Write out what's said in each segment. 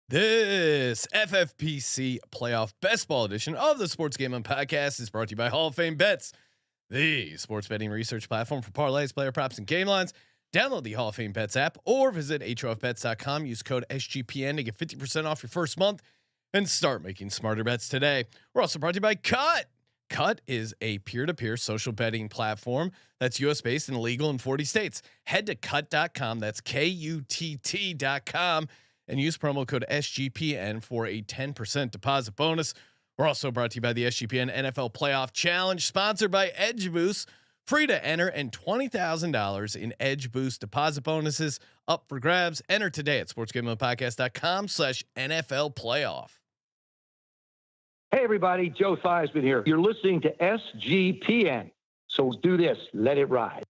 This FFPC Playoff Best Ball edition of the Sports Gambling Podcast is brought to you by Hall of Fame Bets, the sports betting research platform for parlays, player props, and game lines. Download the Hall of Fame Bets app or visit HOFBets.com. Use code SGPN to get 50% off your first month and start making smarter bets today. We're also brought to you by Cut. Cut is a peer-to-peer social betting platform that's US based and legal in 40 states. Head to cut.com. That's KUTT.com. And use promo code SGPN for a 10% deposit bonus. We're also brought to you by the SGPN NFL Playoff Challenge, sponsored by Edge Boost. Free to enter and $20,000 in Edge Boost deposit bonuses up for grabs. Enter today at sportsgamblingpodcast.com/NFL Playoff. Hey everybody, Joe Theismann here. You're listening to SGPN. So do this, let it ride.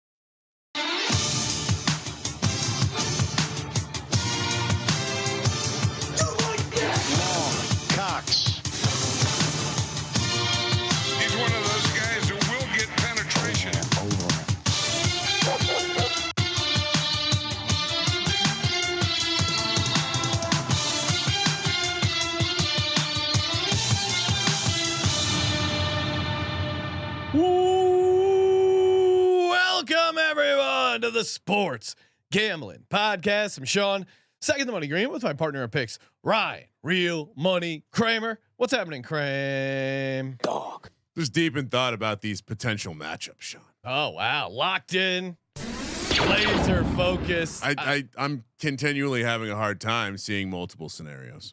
Welcome everyone to the Sports Gambling Podcast. I'm Sean, second the money green with my partner in picks, Ryan, Real Money Kramer. What's happening, Kramer? Dog. Just deep in thought about these potential matchups, Sean. Oh wow, locked in, laser focused. I'm continually having a hard time seeing multiple scenarios.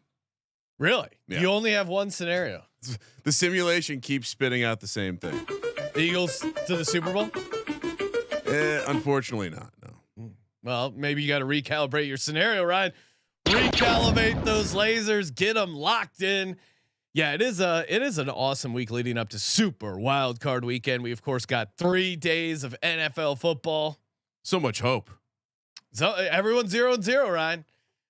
Really? Yeah. You only have one scenario. The simulation keeps spitting out the same thing. Eagles to the Super Bowl? Unfortunately not. No. Well, maybe you got to recalibrate your scenario, Ryan. Recalibrate those lasers, get them locked in. Yeah, it is an awesome week leading up to Super Wild Card Weekend. We of course got 3 days of NFL football. So much hope. So everyone's 0-0, Ryan.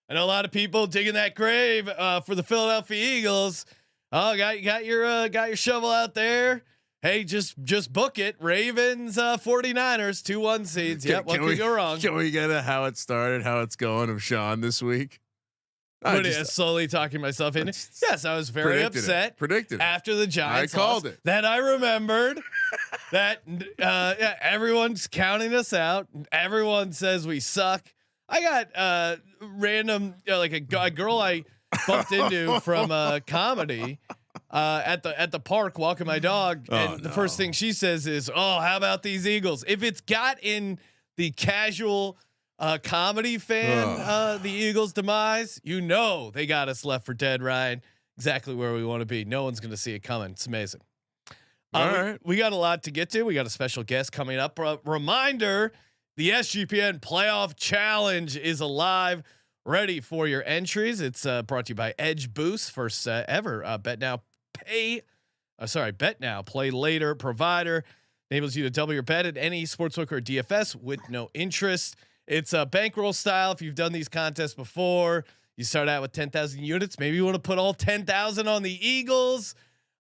I know a lot of people digging that grave for the Philadelphia Eagles. Oh, got your shovel out there. Hey, just book it. Ravens, 49ers, 2-1 seeds. Yep. What could go wrong? Can we get a how it started, how it's going of Sean this week? Slowly talking myself in. Yes, I was very upset. Predicted after the Giants. I called it. That I remembered that everyone's counting us out. Everyone says we suck. I got random like a girl I bumped into from comedy at the park walking my dog, and the first thing she says is, "Oh, how about these Eagles?" If it's got in the casual comedy fan the Eagles demise, you know they got us left for dead, Ryan. Exactly where we want to be. No one's going to see it coming. It's amazing. All right, we got a lot to get to. We got a special guest coming up. Reminder: the SGPN Playoff Challenge is alive, ready for your entries. It's brought to you by Edge Boost, first ever bet now, play later provider. Enables you to double your bet at any sportsbook or DFS with no interest. It's a bankroll style. If you've done these contests before, you start out with 10,000 units. Maybe you want to put all 10,000 on the Eagles.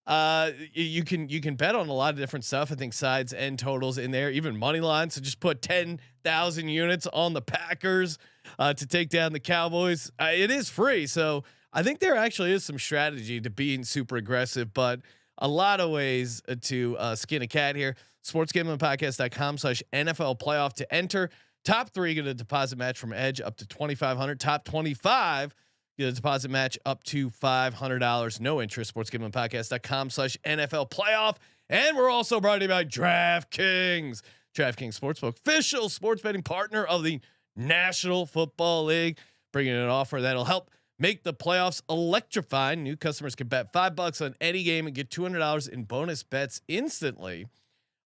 You can bet on a lot of different stuff. I think sides and totals in there, even money lines. So just put 10,000 units on the Packers to take down the Cowboys. It is free, so I think there actually is some strategy to being super aggressive, but a lot of ways to skin a cat here. Sportsgamblingpodcast.com/NFL Playoff to enter. Top 3 get a deposit match from Edge up to $2,500. Top 25 get a deposit match up to $500. No interest. Sportsgamblingpodcast.com/NFL Playoff. And we're also brought to you by DraftKings. DraftKings Sportsbook, official sports betting partner of the National Football League, bringing an offer that'll help make the playoffs electrifying. New customers can bet $5 on any game and get $200 in bonus bets instantly.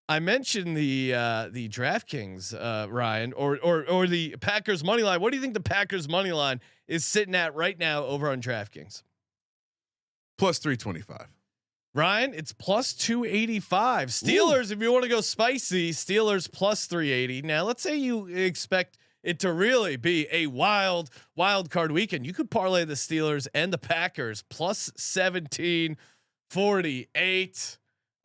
I mentioned the DraftKings, Ryan, or the Packers money line. What do you think the Packers money line is sitting at right now over on DraftKings? Plus 325. Ryan, it's plus 285. Steelers, if you want to go spicy, Steelers plus 380. Now, let's say you expect it to really be a wild card weekend. You could parlay the Steelers and the Packers plus 1748.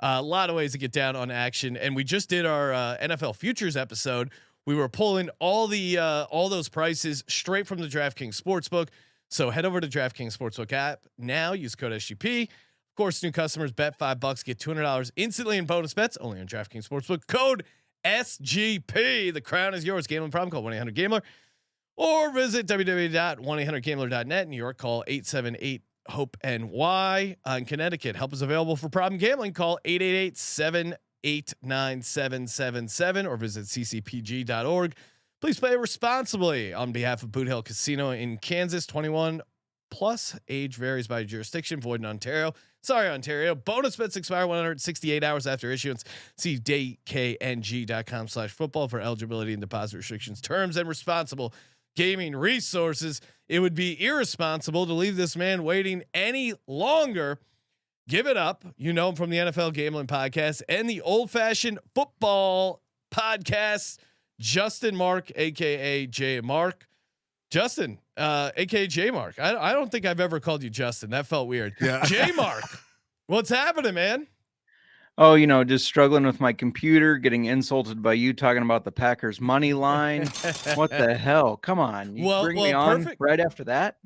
A lot of ways to get down on action. And we just did our NFL futures episode. We were pulling all those prices straight from the DraftKings Sportsbook. So head over to DraftKings Sportsbook app now. Use code SGP. Of course, new customers bet $5, get $200 instantly in bonus bets. Only on DraftKings Sportsbook. Code SGP. The crown is yours. Gambling problem? Call 1-800-GAMBLER or visit www.1800gambler.net. New York, call 878-HOPE-NY. In Connecticut, help is available for problem gambling. Call 888-789-7777 or visit ccpg.org. Please play responsibly. On behalf of Boot Hill Casino in Kansas, 21 plus, age varies by jurisdiction, void in Ontario. Sorry, Ontario. Bonus bets expire 168 hours after issuance. See datekng.com/football for eligibility and deposit restrictions, terms, and responsible gaming resources. It would be irresponsible to leave this man waiting any longer. Give it up. You know him from the NFL Gambling Podcast and the Old Fashioned Football Podcast. Justin Mark, aka J Mark. Justin, aka J Mark. I don't think I've ever called you Justin. That felt weird. Yeah. J Mark, what's happening, man? Oh, just struggling with my computer, getting insulted by you talking about the Packers money line. What the hell? Come on. You bring me on right after that.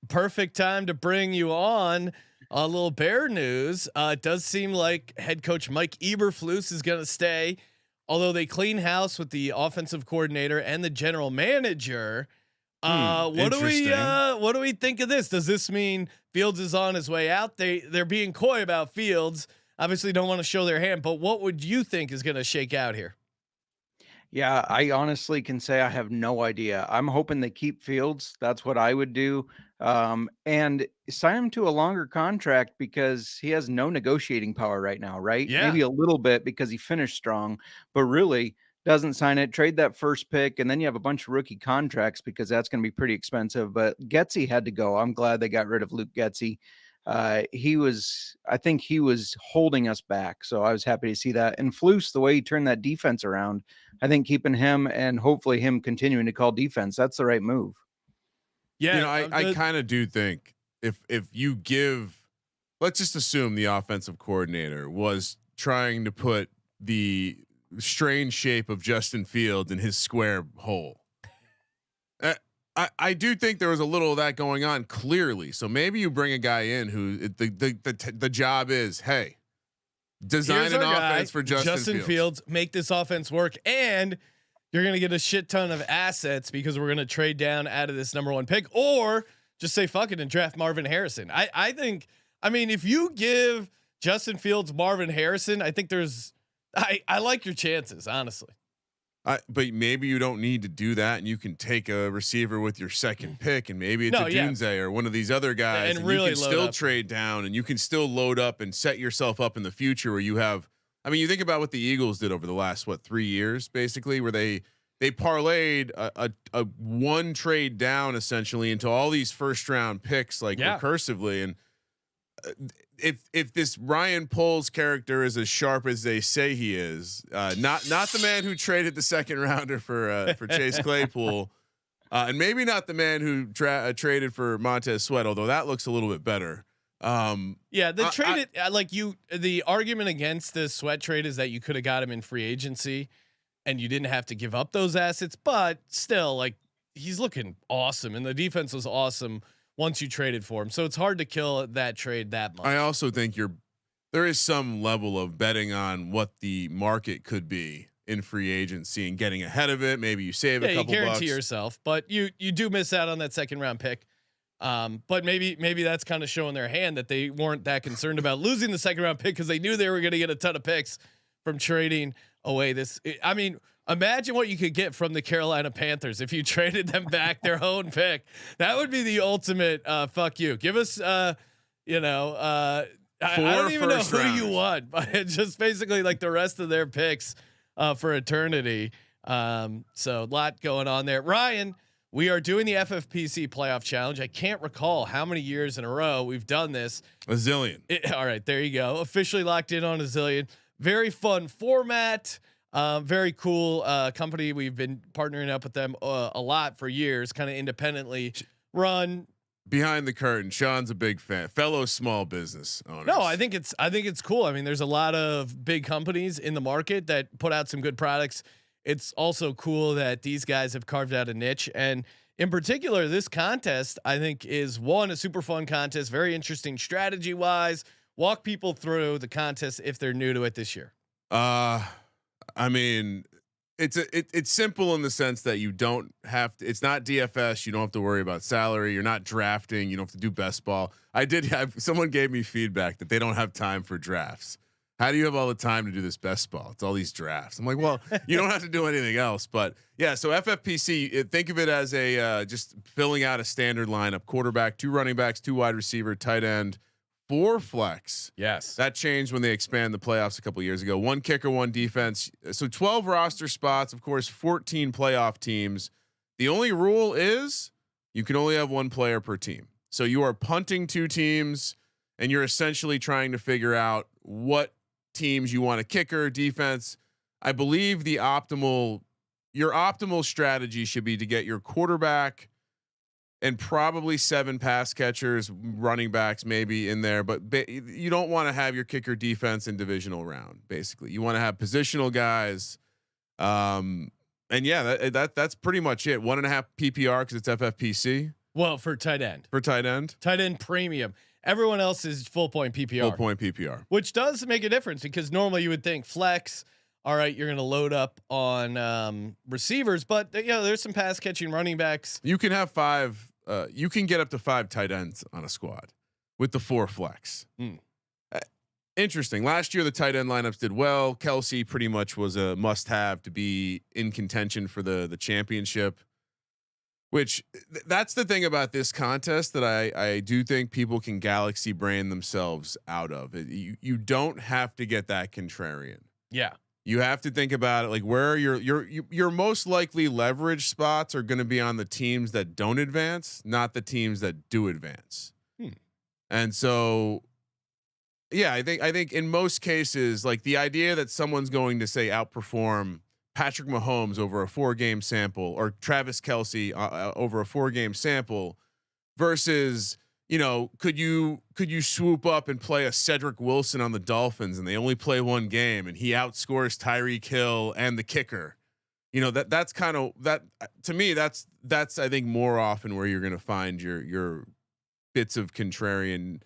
Perfect time to bring you on. A little Bear news. It does seem like head coach Mike Eberflus is going to stay, although they clean house with the offensive coordinator and the general manager. What do we think of this? Does this mean Fields is on his way out? They're being coy about Fields. Obviously don't want to show their hand, but what would you think is going to shake out here? Yeah, I honestly can say I have no idea. I'm hoping they keep Fields. That's what I would do. And sign him to a longer contract because he has no negotiating power right now, right? Yeah. Maybe a little bit because he finished strong, but really doesn't sign it. Trade that first pick, and then you have a bunch of rookie contracts because that's going to be pretty expensive. But Getsy had to go. I'm glad they got rid of Luke Getsy. I think he was holding us back. So I was happy to see that. And Flus, the way he turned that defense around, I think keeping him and hopefully him continuing to call defense, that's the right move. Yeah. I kind of do think if you give, let's just assume the offensive coordinator was trying to put the strange shape of Justin Fields in his square hole. I do think there was a little of that going on clearly. So maybe you bring a guy in who the job is, hey, design an offense for Justin Fields, make this offense work, and you're going to get a shit ton of assets because we're going to trade down out of this number 1 pick, or just say fuck it and draft Marvin Harrison. I mean, if you give Justin Fields Marvin Harrison, I think I like your chances, honestly. But maybe you don't need to do that, and you can take a receiver with your second pick, and maybe it's Dunze or one of these other guys, and really you can still trade down, and you can still load up and set yourself up in the future where you have. I mean, you think about what the Eagles did over the last 3 years, basically, where they parlayed a one trade down essentially into all these first round picks, recursively, and if this Ryan Poles character is as sharp as they say he is, not the man who traded the second rounder for Chase Claypool, and maybe not the man who traded for Montez Sweat, although that looks a little bit better. The argument against the Sweat trade is that you could have got him in free agency and you didn't have to give up those assets, but still, he's looking awesome and the defense was awesome once you traded for him. So it's hard to kill that trade that much. I also think there is some level of betting on what the market could be in free agency and getting ahead of it. Maybe you save a couple you guarantee bucks. yourself, but you do miss out on that second round pick. But maybe that's kind of showing their hand that they weren't that concerned about losing the second round pick because they knew they were going to get a ton of picks from trading away this. I mean, imagine what you could get from the Carolina Panthers if you traded them back their own pick. That would be the ultimate fuck you. Give us I don't even know who you want, but it's just basically like the rest of their picks for eternity. So a lot going on there. Ryan, we are doing the FFPC Playoff Challenge. I can't recall how many years in a row we've done this. A zillion. All right, there you go. Officially locked in on a zillion. Very fun format. Very cool company. We've been partnering up with them a lot for years, kind of independently run. Behind the curtain, Sean's a big fan. Fellow small business owners. No, I think it's cool. I mean, there's a lot of big companies in the market that put out some good products. It's also cool that these guys have carved out a niche, and in particular, this contest I think is a super fun contest, very interesting strategy wise. Walk people through the contest if they're new to it this year. I mean, it's simple in the sense that you don't have to. It's not DFS. You don't have to worry about salary. You're not drafting. You don't have to do best ball. Someone gave me feedback that they don't have time for drafts. How do you have all the time to do this best ball? It's all these drafts. I'm like, well, you don't have to do anything else. But yeah, so FFPC, think of it as a just filling out a standard lineup: quarterback, 2 running backs, 2 wide receiver, tight end, 4 flex. Yes, that changed when they expanded the playoffs a couple years ago. 1 kicker, 1 defense. So 12 roster spots. Of course, 14 playoff teams. The only rule is you can only have 1 player per team. So you are punting 2 teams, and you're essentially trying to figure out what teams you want a kicker, defense. I believe your optimal strategy should be to get your quarterback and probably 7 pass catchers, running backs maybe in there, but you don't want to have your kicker, defense in divisional round. Basically, you want to have positional guys. And yeah, that's pretty much it. 1.5 PPR because it's FFPC. Well, for tight end premium. Everyone else is full point PPR. Full point PPR, which does make a difference because normally you would think flex. All right, you're going to load up on receivers, but there's some pass catching running backs. You can have 5. You can get up to 5 tight ends on a squad with the 4 flex. Interesting. Last year the tight end lineups did well. Kelsey pretty much was a must-have to be in contention for the championship. Which that's the thing about this contest that I do think people can galaxy brain themselves out of. You don't have to get that contrarian. Yeah. You have to think about it like where are your most likely leverage spots are going to be on the teams that don't advance, not the teams that do advance. And so, yeah, I think in most cases, like the idea that someone's going to say outperform Patrick Mahomes over a 4-game sample or Travis Kelsey over a 4-game sample versus, could you swoop up and play a Cedric Wilson on the Dolphins and they only play 1 game and he outscores Tyreek Hill and the kicker, that's kind of that to me, that's I think more often where you're going to find your bits of contrarian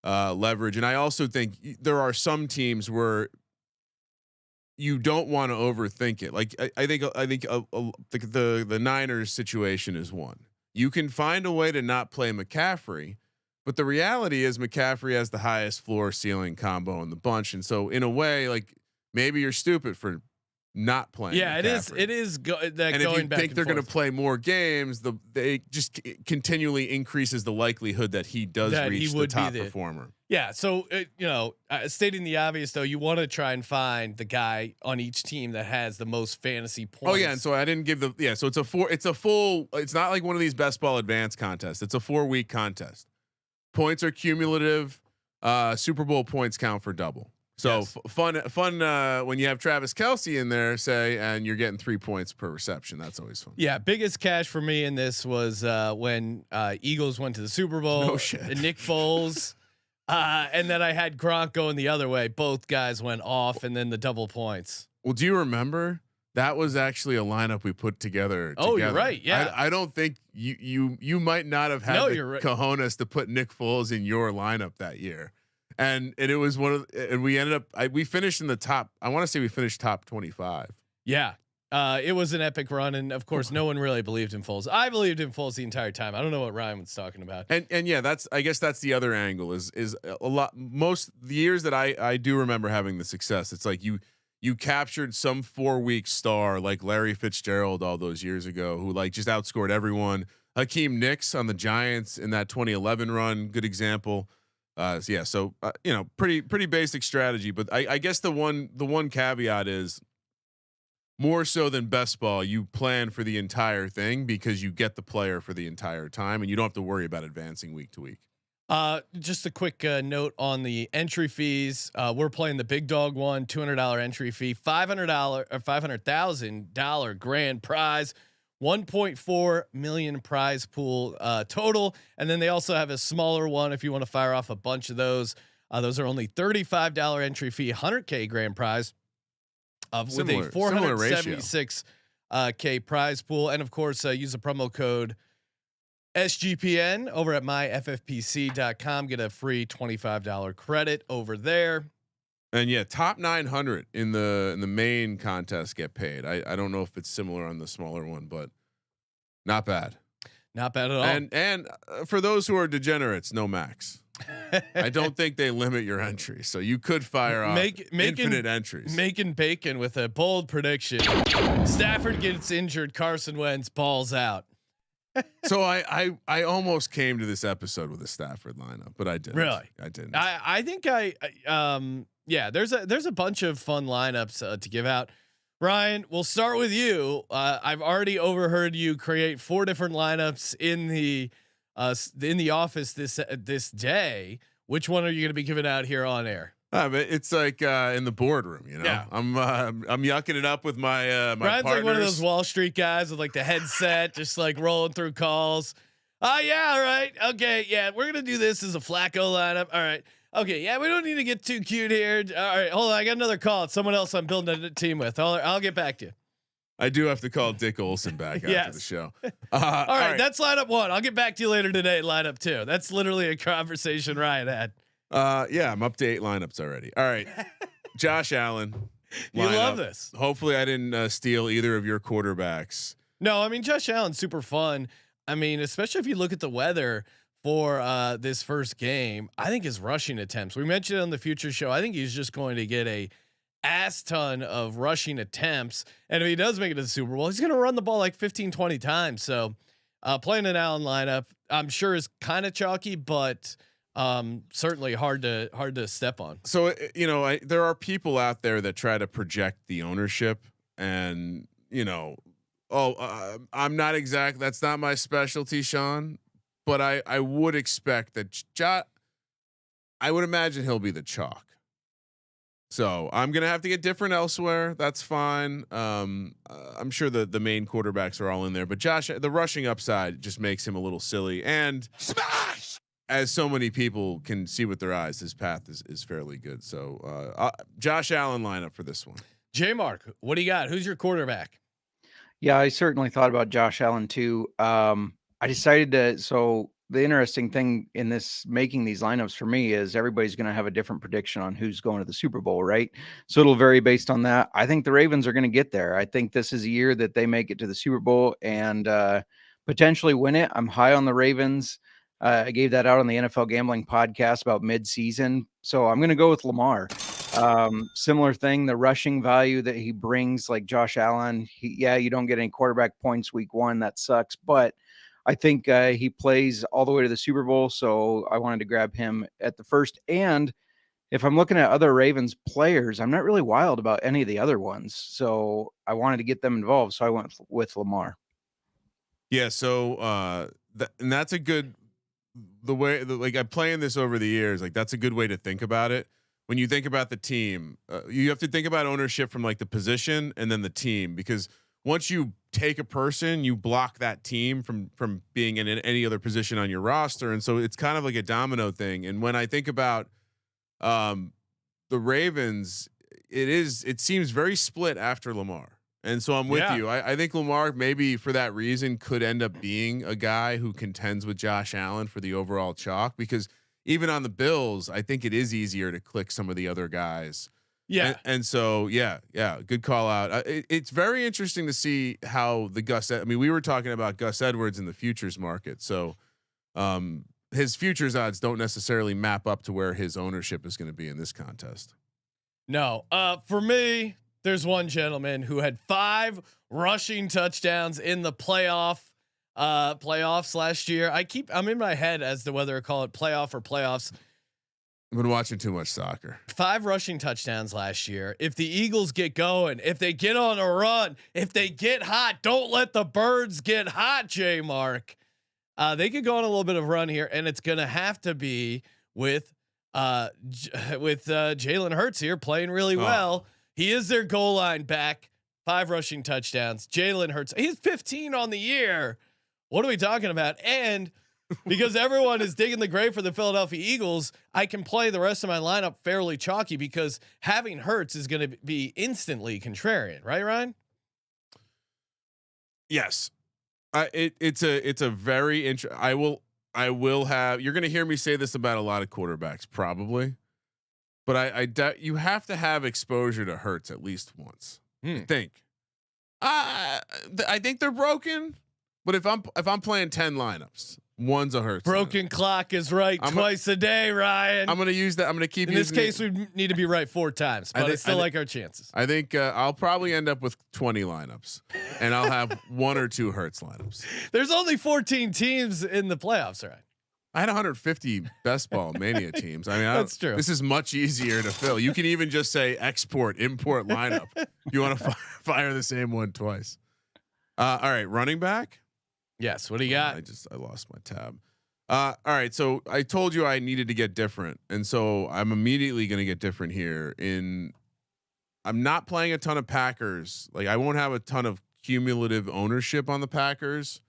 leverage. And I also think there are some teams where you don't want to overthink it. Like I think the Niners situation is one. You can find a way to not play McCaffrey, but the reality is McCaffrey has the highest floor ceiling combo in the bunch. And so in a way, like maybe you're stupid for not playing. Yeah, McCaffrey. it is. And if you think they're going to play more games, they just continually increases the likelihood that he does reach the top performer. Yeah. So, stating the obvious though, you want to try and find the guy on each team that has the most fantasy points. Oh yeah. And so I didn't give so it's not like one of these best ball advanced contests. It's a 4-week contest. Points are cumulative. Super Bowl points count for double. So yes. Fun when you have Travis Kelsey in there, say, and you're getting 3 points per reception. That's always fun. Yeah, biggest cash for me in this was when Eagles went to the Super Bowl. No shit. Nick Foles, and then I had Gronk going the other way. Both guys went off, and then the double points. Well, do you remember? That was actually a lineup we put together. Oh, you're right. Yeah, I don't think you might not have had cojones to put Nick Foles in your lineup that year. And it was and we ended up, we finished in the top. I want to say we finished top 25. Yeah. It was an epic run. And of course, no one really believed in Foles. I believed in Foles the entire time. I don't know what Ryan was talking about. And yeah, I guess that's the other angle is a lot. Most the years that I do remember having the success, it's like you captured some 4-week star like Larry Fitzgerald all those years ago, who like just outscored everyone. Hakeem Nicks on the Giants in that 2011 run. Good example. So pretty basic strategy, but I guess the one caveat is more so than best ball. You plan for the entire thing because you get the player for the entire time, and you don't have to worry about advancing week to week. Just a quick note on the entry fees. We're playing the big dog one, $200 entry fee, $500 or $500,000 grand prize. 1.4 million prize pool total, and then they also have a smaller one if you want to fire off a bunch of those. Those are only $35 entry fee, $100K grand prize with a 476 K prize pool. And of course, use the promo code SGPN over at myffpc.com. Get a free $25 credit over there. And yeah, top 900 in the main contest get paid. I don't know if it's similar on the smaller one, but not bad. Not bad at all. And for those who are degenerates, no max. I don't think they limit your entry, so you could fire off infinite entries. Making bacon with a bold prediction: Stafford gets injured, Carson Wentz balls out. So I almost came to this episode with a Stafford lineup, but I didn't. Really, I didn't. I think yeah. There's a bunch of fun lineups to give out. Ryan, we'll start with you. I've already overheard you create 4 different lineups in the office this day. Which one are you going to be giving out here on air? It's like in the boardroom, you know. Yeah. I'm yucking it up with my my Ryan's partners. Like one of those Wall Street guys with like the headset, just like rolling through calls. Oh yeah, all right, okay, yeah, we're gonna do this as a Flacco lineup. All right, okay, yeah, we don't need to get too cute here. All right, hold on, I got another call. It's someone else I'm building a team with. I'll get back to you. I do have to call Dick Olson back after the show. All right, that's lineup 1. I'll get back to you later today. Lineup 2. That's literally a conversation Ryan had. Yeah, I'm up to 8 lineups already. All right, Josh Allen. You love this. Hopefully, I didn't steal either of your quarterbacks. No, I mean Josh Allen's super fun. I mean, especially if you look at the weather for this first game. I think his rushing attempts. We mentioned it on the future show. I think he's just going to get a ass ton of rushing attempts, and if he does make it to the Super Bowl, he's going to run the ball like 15-20 times. So playing an Allen lineup, I'm sure is kind of chalky, but certainly hard to step on. So there are people out there that try to project the ownership, and I'm not exact. That's not my specialty, Sean. But I would expect that I would imagine he'll be the chalk. So I'm gonna have to get different elsewhere. That's fine. I'm sure the main quarterbacks are all in there, but Josh, the rushing upside just makes him a little silly. And smash, as so many people can see with their eyes, his path is fairly good. So Josh Allen lineup for this one. J Mark, what do you got? Who's your quarterback? Yeah, I certainly thought about Josh Allen too. I decided to. So the interesting thing in this making these lineups for me is everybody's going to have a different prediction on who's going to the Super Bowl, right? So it'll vary based on that. I think the Ravens are going to get there. I think this is a year that they make it to the Super Bowl and potentially win it. I'm high on the Ravens. I gave that out on the NFL Gambling Podcast about mid-season. So I'm going to go with Lamar. Similar thing, the rushing value that he brings, like Josh Allen. You don't get any quarterback points week 1. That sucks. But I think he plays all the way to the Super Bowl. So I wanted to grab him at the first. And if I'm looking at other Ravens players, I'm not really wild about any of the other ones. So I wanted to get them involved. So I went with Lamar. Yeah. So and that's a good, like I'm playing this over the years, like that's a good way to think about it. When you think about the team, you have to think about ownership from like the position and then the team, because once you take a person, you block that team from being in any other position on your roster. And so it's kind of like a domino thing. And when I think about the Ravens, it seems very split after Lamar. And so I'm with you. I think Lamar, maybe for that reason, could end up being a guy who contends with Josh Allen for the overall chalk, because even on the Bills, I think it is easier to click some of the other guys. Yeah. And so, good call out. It's very interesting to see how we were talking about Gus Edwards in the futures market. So his futures odds don't necessarily map up to where his ownership is going to be in this contest. No, for me, there's one gentleman who had 5 rushing touchdowns in the playoffs last year. I'm in my head as to whether to call it playoff or playoffs. I've been watching too much soccer. 5 rushing touchdowns last year. If the Eagles get going, if they get on a run, if they get hot, don't let the birds get hot, J Mark. They could go on a little bit of a run here, and it's going to have to be with Jalen Hurts here playing really well. He is their goal line back. 5 rushing touchdowns. Jalen Hurts. He's 15 on the year. What are we talking about? And because everyone is digging the grave for the Philadelphia Eagles, I can play the rest of my lineup fairly chalky because having Hurts is going to be instantly contrarian, right, Ryan? Yes. It's a very interesting. I will have. You're going to hear me say this about a lot of quarterbacks, probably, but you have to have exposure to Hurts at least once. I think. I think they're broken, but if I'm playing 10 lineups, one's a Hurts. Broken clock is right twice a day, Ryan. I'm going to use that. I'm going to keep. In this case, we need to be right 4 times, but I still like our chances. I think I'll probably end up with 20 lineups, and I'll have 1 or 2 Hurts lineups. There's only 14 teams in the playoffs, right? I had 150 best ball mania teams. I mean, that's true. This is much easier to fill. You can even just say export, import lineup. You want to fire the same one twice. All right, running back. Yes. What do you got? I lost my tab. All right. So I told you I needed to get different. And so I'm immediately going to get different here I'm not playing a ton of Packers. Like, I won't have a ton of cumulative ownership on the Packers.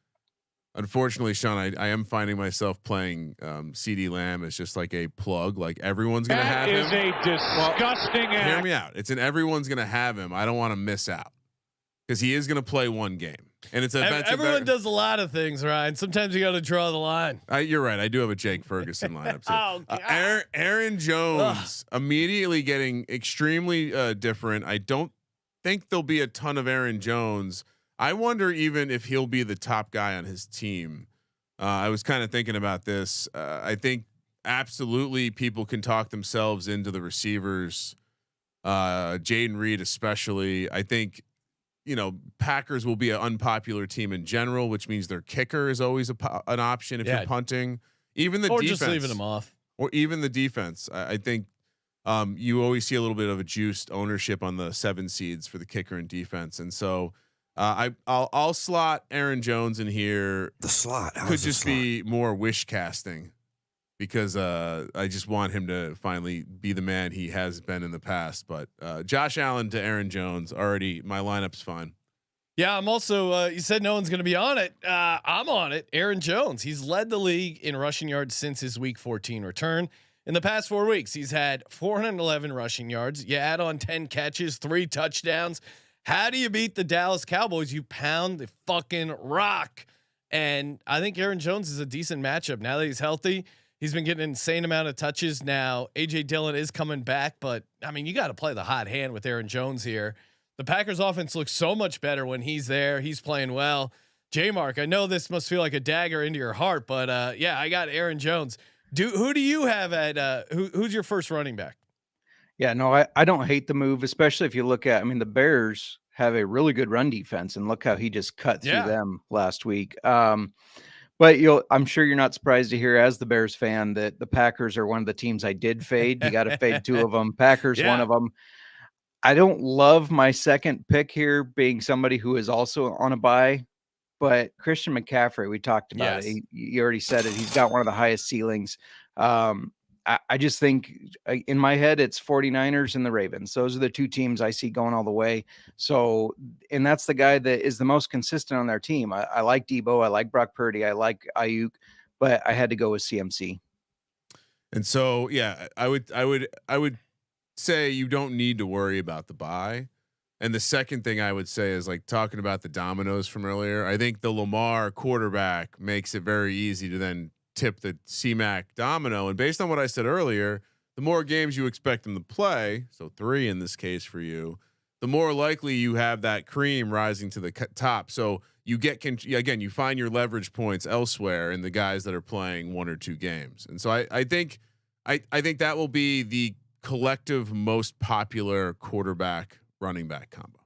Unfortunately, Sean, I am finding myself playing CD Lamb as just like a plug. Like, everyone's going to have him. That is a disgusting act. Hear me out. It's an everyone's going to have him. I don't want to miss out because he is going to play one game. And it's everyone does a lot of things, Ryan. Sometimes you got to draw the line. You're right. I do have a Jake Ferguson lineup too. Oh, God. Aaron Jones immediately getting extremely different. I don't think there'll be a ton of Aaron Jones. I wonder even if he'll be the top guy on his team. I was kind of thinking about this. I think absolutely people can talk themselves into the receivers. Jaden Reed especially. I think, Packers will be an unpopular team in general, which means their kicker is always an option if you're punting. Even the defense, just leaving them off, or even the defense. I think you always see a little bit of a juiced ownership on the 7 seeds for the kicker and defense, and so I'll slot Aaron Jones in here. The slot could just be more wish casting because I just want him to finally be the man he has been in the past. But Josh Allen to Aaron Jones, already my lineup's fine. Yeah, I'm also. You said no one's going to be on it. I'm on it. Aaron Jones. He's led the league in rushing yards since his Week 14 return. In the past 4 weeks, he's had 411 rushing yards. You add on 10 catches, 3 touchdowns. How do you beat the Dallas Cowboys? You pound the fucking rock. And I think Aaron Jones is a decent matchup now that he's healthy. He's been getting an insane amount of touches now. AJ Dillon is coming back, but I mean, you got to play the hot hand with Aaron Jones here. The Packers offense looks so much better when he's there. He's playing well. J-Mark, I know this must feel like a dagger into your heart, but yeah, I got Aaron Jones. Who do you have at who's your first running back? Yeah, no, I don't hate the move, especially if you look at, the Bears have a really good run defense, and look how he just cut through them last week. But I'm sure you're not surprised to hear, as the Bears fan, that the Packers are one of the teams I did fade. You got to fade 2 of them. Packers, one of them. I don't love my second pick here being somebody who is also on a bye, but Christian McCaffrey, we talked about it. You already said it. He's got one of the highest ceilings. I just think in my head, it's 49ers and the Ravens. Those are the 2 teams I see going all the way. So, and that's the guy that is the most consistent on their team. I like Debo. I like Brock Purdy. I like Ayuk, but I had to go with CMC. And so, yeah, I would say you don't need to worry about the bye. And the second thing I would say is, like, talking about the dominoes from earlier, I think the Lamar quarterback makes it very easy to then tip the CMAC domino. And based on what I said earlier, the more games you expect them to play, so 3 in this case for you, the more likely you have that cream rising to the top. So you get, again, you find your leverage points elsewhere in the guys that are playing 1 or 2 games. And so I think that will be the collective most popular quarterback running back combo.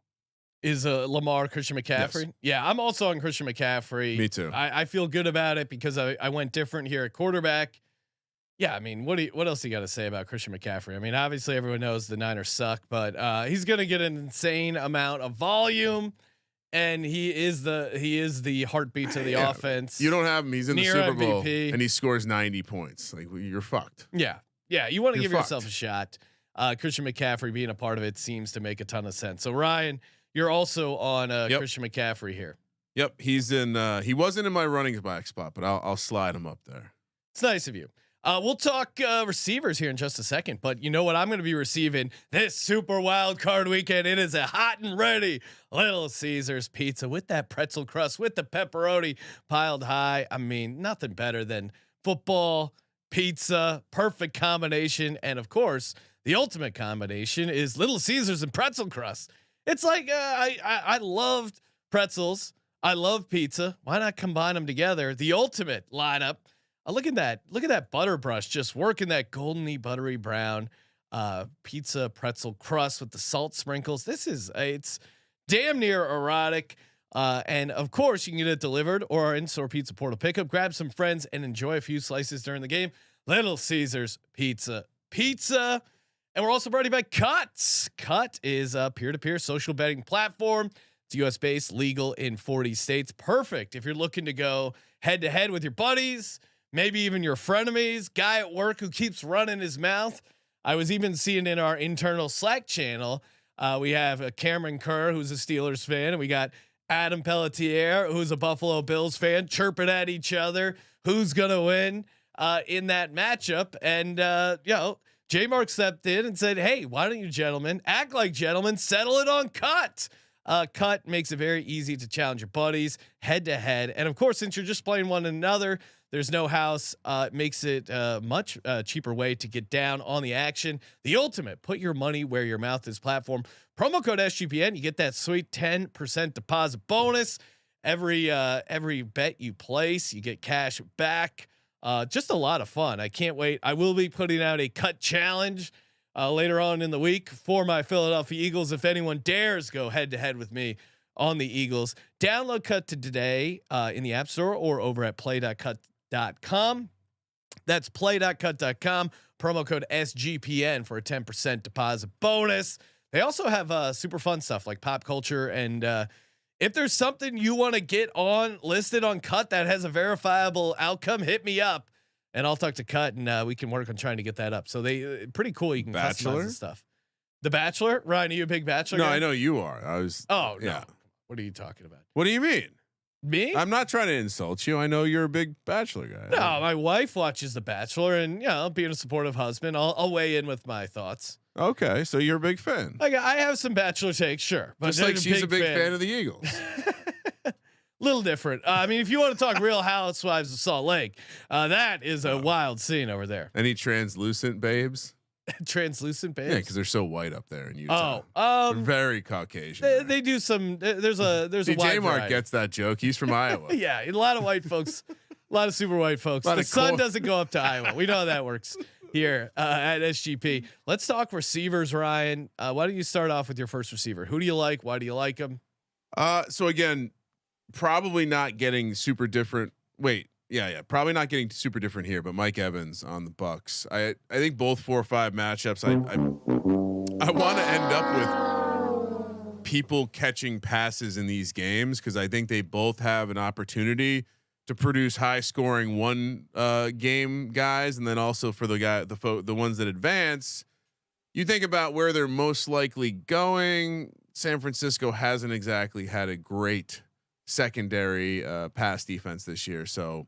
Is Lamar Christian McCaffrey? Yes. Yeah, I'm also on Christian McCaffrey. Me too. I feel good about it because I went different here at quarterback. Yeah, I mean, what else you got to say about Christian McCaffrey? I mean, obviously everyone knows the Niners suck, but he's going to get an insane amount of volume, and he is the heartbeat to the offense. You don't have him. He's in the Super Bowl MVP. And he scores 90 points. Like, you're fucked. Yeah. You want to give yourself a shot. Christian McCaffrey being a part of it seems to make a ton of sense. So Ryan, you're also on Christian McCaffrey here. Yep, he's in. He wasn't in my running back spot, but I'll slide him up there. It's nice of you. We'll talk receivers here in just a second, but you know what I'm going to be receiving this super wild card weekend? It is a hot and ready Little Caesars pizza with that pretzel crust, with the pepperoni piled high. I mean, nothing better than football, pizza, perfect combination. And of course, the ultimate combination is Little Caesars and pretzel crust. It's like, I loved pretzels. I love pizza. Why not combine them together? The ultimate lineup. Look at that. Look at that butter brush just working that goldeny buttery brown pizza pretzel crust with the salt sprinkles. It's damn near erotic. And of course you can get it delivered or our in-store pizza portal pickup. Grab some friends and enjoy a few slices during the game. Little Caesars pizza. And we're also brought to you by Cut. Cut is a peer-to-peer social betting platform. It's US based, legal in 40 states. Perfect if you're looking to go head to head with your buddies. Maybe even your frenemies, guy at work who keeps running his mouth. I was even seeing in our internal Slack channel, we have Cameron Kerr, who's a Steelers fan, and we got Adam Pelletier, who's a Buffalo Bills fan, chirping at each other. Who's gonna win in that matchup? And J Mark stepped in and said, "Hey, why don't you gentlemen act like gentlemen? Settle it on Cut." Cut makes it very easy to challenge your buddies head to head, and of course, since you're just playing one another. There's no house. It makes it a much cheaper way to get down on the action. The ultimate put your money where your mouth is platform. Promo code SGPN. You get that sweet 10% deposit bonus. Every bet you place, you get cash back. Just a lot of fun. I can't wait. I will be putting out a Cut challenge later on in the week for my Philadelphia Eagles. If anyone dares go head to head with me on the Eagles, download Cut today in the App Store or over at play.cut.com. That's play.cut.com. Promo code SGPN for a 10% deposit bonus. They also have super fun stuff like pop culture. And if there's something you want to get on listed on Cut that has a verifiable outcome, hit me up and I'll talk to Cut and we can work on trying to get that up. So they pretty cool. You can customize the stuff. The Bachelor, Ryan, are you a big Bachelor guy? I know you are. Oh yeah. No. What are you talking about? What do you mean? Me? I'm not trying to insult you. I know you're a big Bachelor guy. No, my wife watches The Bachelor, and being a supportive husband, I'll weigh in with my thoughts. Okay, so you're a big fan. Like I have some Bachelor takes, sure, but just like she's a big fan of the Eagles. Little different. I mean, if you want to talk Real Housewives of Salt Lake, that is a wild scene over there. Any translucent babes? Translucent babes? Yeah, because they're so white up there in Utah. They're very Caucasian. They do some. There's a J Mark gets that joke. He's from Iowa. Yeah, a lot of white folks, a lot of super white folks. The sun doesn't go up to Iowa. We know how that works here at SGP. Let's talk receivers, Ryan. Why don't you start off with your first receiver? Who do you like? Why do you like him? So again, probably not getting super different. Probably not getting super different here, but Mike Evans on the Bucks. I think both 4 or 5 matchups. I want to end up with people catching passes in these games because I think they both have an opportunity to produce high scoring one game guys, and then also for the ones that advance. You think about where they're most likely going. San Francisco hasn't exactly had a great secondary pass defense this year, so.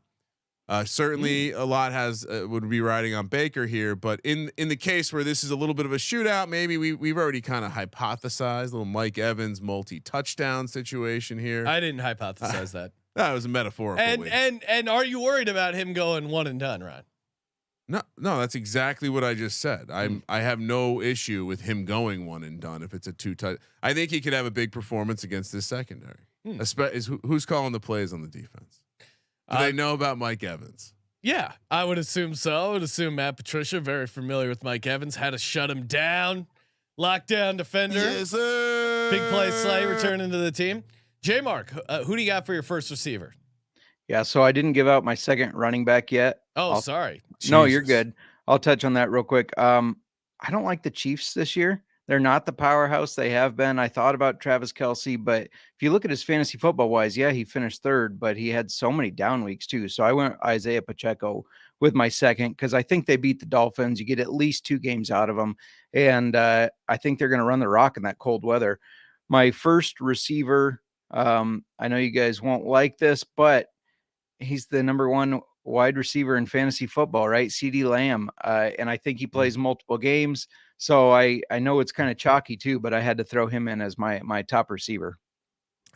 Certainly a lot would be riding on Baker here, but in the case where this is a little bit of a shootout, maybe we've already kind of hypothesized a little Mike Evans multi-touchdown situation here. I didn't hypothesize that. That was a metaphorical. And are you worried about him going one and done, Ron? No, that's exactly what I just said. I have no issue with him going one and done if it's a 2-touch. I think he could have a big performance against this secondary. Who's calling the plays on the defense? Do they know about Mike Evans? Yeah, I would assume so. I would assume Matt Patricia, very familiar with Mike Evans, had to shut him down. Lockdown defender. Yes, sir. Big play Slay returning to the team. J Mark, who do you got for your first receiver? Yeah, so I didn't give out my second running back yet. Sorry. No, you're good. I'll touch on that real quick. I don't like the Chiefs this year. They're not the powerhouse they have been. I thought about Travis Kelce, but if you look at his fantasy football wise, he finished 3rd, but he had so many down weeks too. So I went Isaiah Pacheco with my second because I think they beat the Dolphins. You get at least 2 games out of them, and I think they're going to run the rock in that cold weather. My first receiver, I know you guys won't like this, but he's the number 1 wide receiver in fantasy football, right? CeeDee Lamb. And I think he plays multiple games. So I know it's kind of chalky too, but I had to throw him in as my top receiver.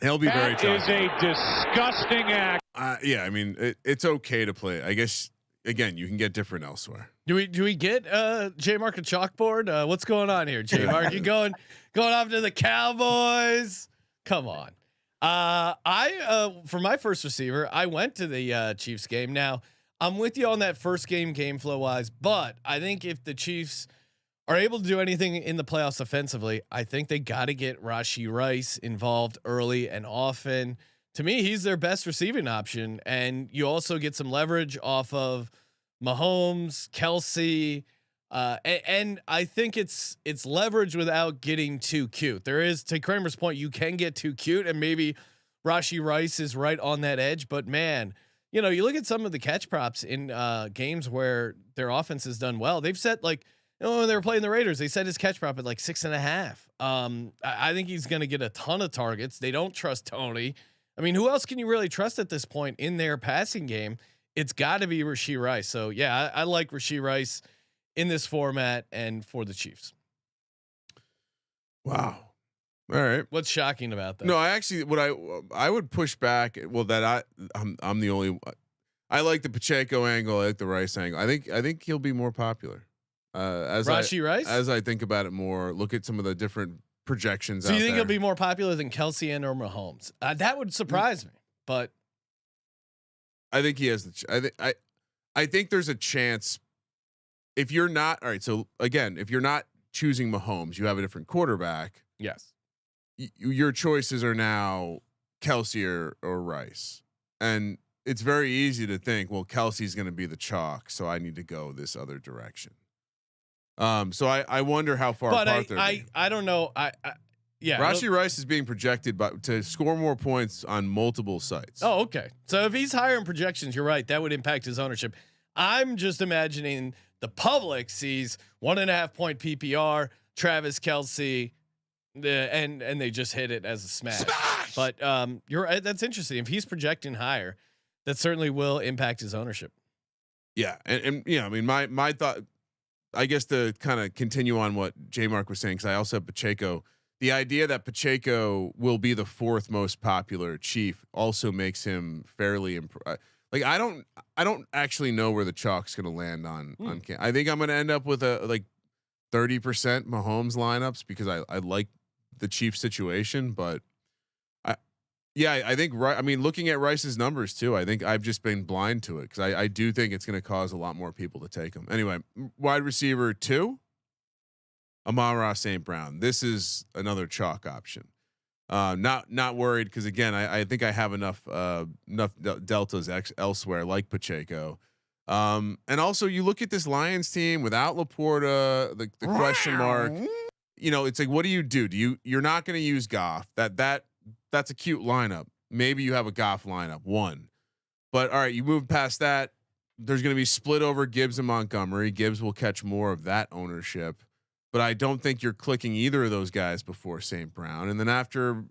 He'll be very chalky. That is a disgusting act. Yeah, I mean, it's okay to play. I guess again, you can get different elsewhere. Do we get J Mark a chalkboard? What's going on here, J Mark? You going off to the Cowboys? Come on. I for my first receiver, I went to the Chiefs game. Now I'm with you on that first game flow wise, but I think if the Chiefs are able to do anything in the playoffs offensively, I think they got to get Rashee Rice involved early and often. To me, he's their best receiving option, and you also get some leverage off of Mahomes, Kelsey, and I think it's leverage without getting too cute. There is, to Kramer's point, you can get too cute, and maybe Rashee Rice is right on that edge. But man, you look at some of the catch props in games where their offense has done well. They've set like. When they were playing the Raiders, they set his catch prop at like 6.5. I think he's going to get a ton of targets. They don't trust Tony. I mean, who else can you really trust at this point in their passing game? It's got to be Rashee Rice. So yeah, I like Rashee Rice in this format and for the Chiefs. Wow. All right. What's shocking about that? No, I would push back. Well, that I'm the only. I like the Pacheco angle. I like the Rice angle. I think he'll be more popular. As Rashee Rice, as I think about it more, look at some of the different projections. So you think he'll be more popular than Kelsey and or Mahomes? That would surprise me, but I think he has I think there's a chance. If you're not all right, so again, if you're not choosing Mahomes, you have a different quarterback. Yes, your choices are now Kelsey or Rice, and it's very easy to think, well, Kelsey's going to be the chalk, so I need to go this other direction. So I wonder how far apart they're. I don't know. Yeah. Rashee Rice is being projected to score more points on multiple sites. Oh, okay. So if he's higher in projections, you're right. That would impact his ownership. I'm just imagining the public sees 1.5 point PPR, Travis Kelsey, and they just hit it as a smash. But you're right. That's interesting. If he's projecting higher, that certainly will impact his ownership. Yeah, and yeah, I mean my thought. I guess to kind of continue on what J Mark was saying, because I also have Pacheco. The idea that Pacheco will be the 4th most popular Chief also makes him fairly like I don't actually know where the chalk's going to land on. I think I'm going to end up with a like 30% Mahomes lineups because I like the Chief situation, but I think I mean, looking at Rice's numbers too, I think I've just been blind to it because I do think it's going to cause a lot more people to take him. Anyway, wide receiver 2, Amon-Ra St. Brown. This is another chalk option. Not worried because again, I think I have enough deltas elsewhere like Pacheco. And also you look at this Lions team without Laporta, the question mark. It's like, what do? You're not going to use Goff. That's a cute lineup. Maybe you have a Goff lineup 1, but all right, you move past that. There's going to be split over Gibbs and Montgomery. Gibbs will catch more of that ownership, but I don't think you're clicking either of those guys before St. Brown. And then after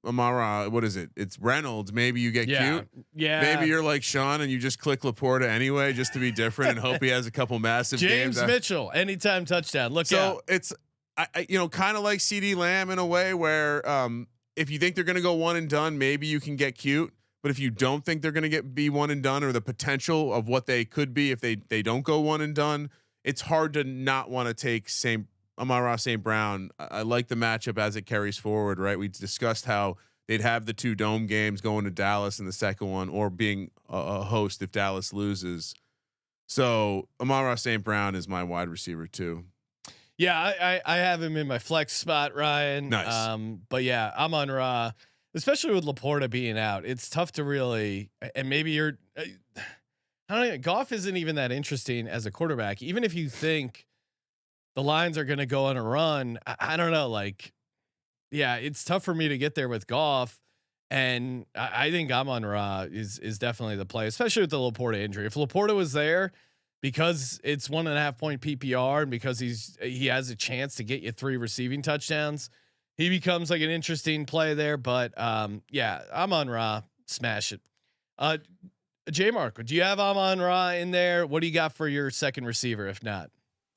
Amon-Ra, what is it? It's Reynolds. Maybe you get cute. Yeah. Maybe you're like Sean and you just click Laporta anyway, just to be different and hope he has a couple massive games. James Mitchell, anytime touchdown. Look out. So it's, kind of like CeeDee Lamb in a way where, if you think they're going to go one and done, maybe you can get cute. But if you don't think they're going to be one and done, or the potential of what they could be if they don't go one and done, it's hard to not want to take Amon-Ra St. Brown. I like the matchup as it carries forward. Right, we discussed how they'd have the 2 dome games going to Dallas in the second one, or being a host if Dallas loses. So Amon-Ra St. Brown is my wide receiver 2. Yeah, I have him in my flex spot, Ryan. Nice. But yeah, Amon-Ra, especially with Laporta being out, it's tough to really. And maybe I don't know. Goff isn't even that interesting as a quarterback. Even if you think the Lions are going to go on a run, I don't know. Like, yeah, it's tough for me to get there with Goff, and I think Amon-Ra is definitely the play, especially with the Laporta injury. If Laporta was there, because it's 1.5 point PPR and because he has a chance to get you 3 receiving touchdowns, he becomes like an interesting play there. But yeah, Amon-Ra, smash it. J Mark, do you have Amon-Ra in there? What do you got for your second receiver? If not,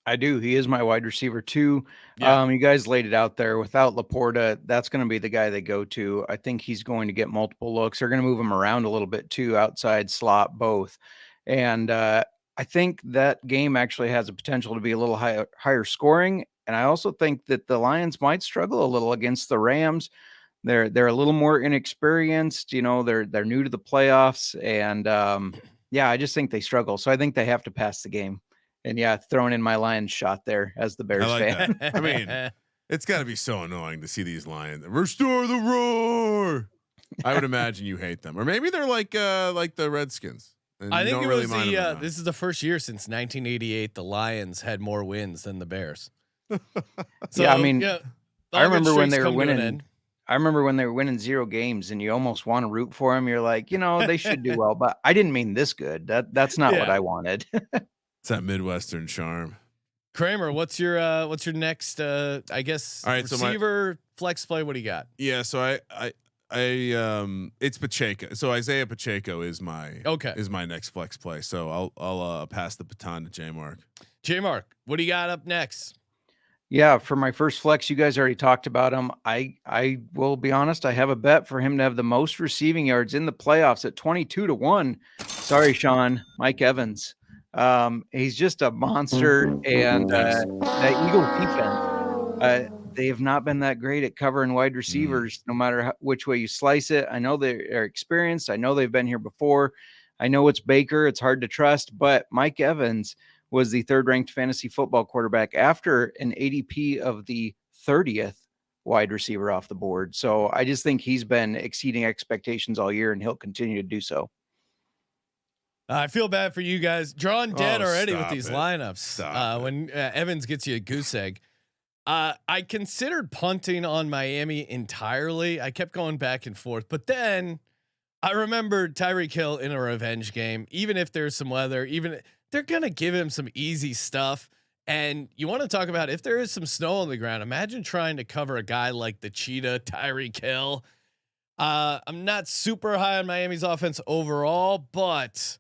I do. He is my wide receiver too. Yeah. You guys laid it out there. Without Laporta, that's going to be the guy they go to. I think he's going to get multiple looks. They're going to move him around a little bit too, outside, slot, both. And I think that game actually has a potential to be a little higher scoring. And I also think that the Lions might struggle a little against the Rams. They're a little more inexperienced. You know, they're new to the playoffs, and yeah, I just think they struggle. So I think they have to pass the game. And yeah, throwing in my Lions shot there as the Bears fan. I mean, it's got to be so annoying to see these Lions restore the roar. I would imagine you hate them, or maybe they're like the Redskins. I think it was this is the first year since 1988 the Lions had more wins than the Bears. So, yeah, I mean, I remember when they were winning. I remember when they were winning 0 games, and you almost want to root for them. You're like, they should do well, but I didn't mean this good. That's not what I wanted. It's that Midwestern charm. Kramer, what's your next I guess all right, receiver flex play? What do you got? Yeah, so I it's Pacheco. So Isaiah Pacheco is my next flex play. So I'll pass the baton to J Mark. J Mark, what do you got up next? Yeah, for my first flex, you guys already talked about him. I will be honest, I have a bet for him to have the most receiving yards in the playoffs at 22-1. Sorry, Sean, Mike Evans. He's just a monster, and that Eagles defense, they have not been that great at covering wide receivers, no matter which way you slice it. I know they're experienced. I know they've been here before. I know it's Baker. It's hard to trust, but Mike Evans was the 3rd ranked fantasy football quarterback after an ADP of the 30th wide receiver off the board. So I just think he's been exceeding expectations all year, and he'll continue to do so. I feel bad for you guys. Drawing dead already with these lineups. When Evans gets you a goose egg. I considered punting on Miami entirely. I kept going back and forth, but then I remembered Tyreek Hill in a revenge game. Even if there's some weather, they're going to give him some easy stuff. And you want to talk about if there is some snow on the ground, imagine trying to cover a guy like the cheetah, Tyreek Hill. I'm not super high on Miami's offense overall, but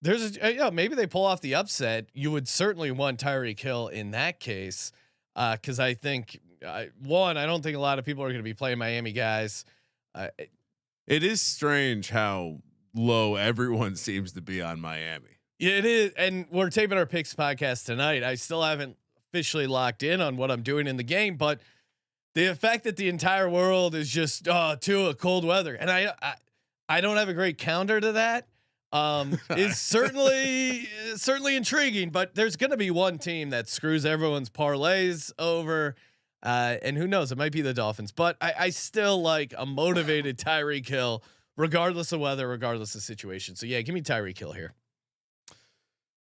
there's maybe they pull off the upset. You would certainly want Tyreek Hill in that case. Cause I think I don't think a lot of people are going to be playing Miami guys. It is strange how low everyone seems to be on Miami. It is, and we're taping our picks podcast tonight. I still haven't officially locked in on what I'm doing in the game, but the effect that the entire world is just Tua cold weather, and I don't have a great counter to that. Is certainly intriguing, but there's going to be one team that screws everyone's parlays over, and who knows? It might be the Dolphins, but I still like a motivated Tyreek Hill, regardless of weather, regardless of situation. So yeah, give me Tyreek Hill here.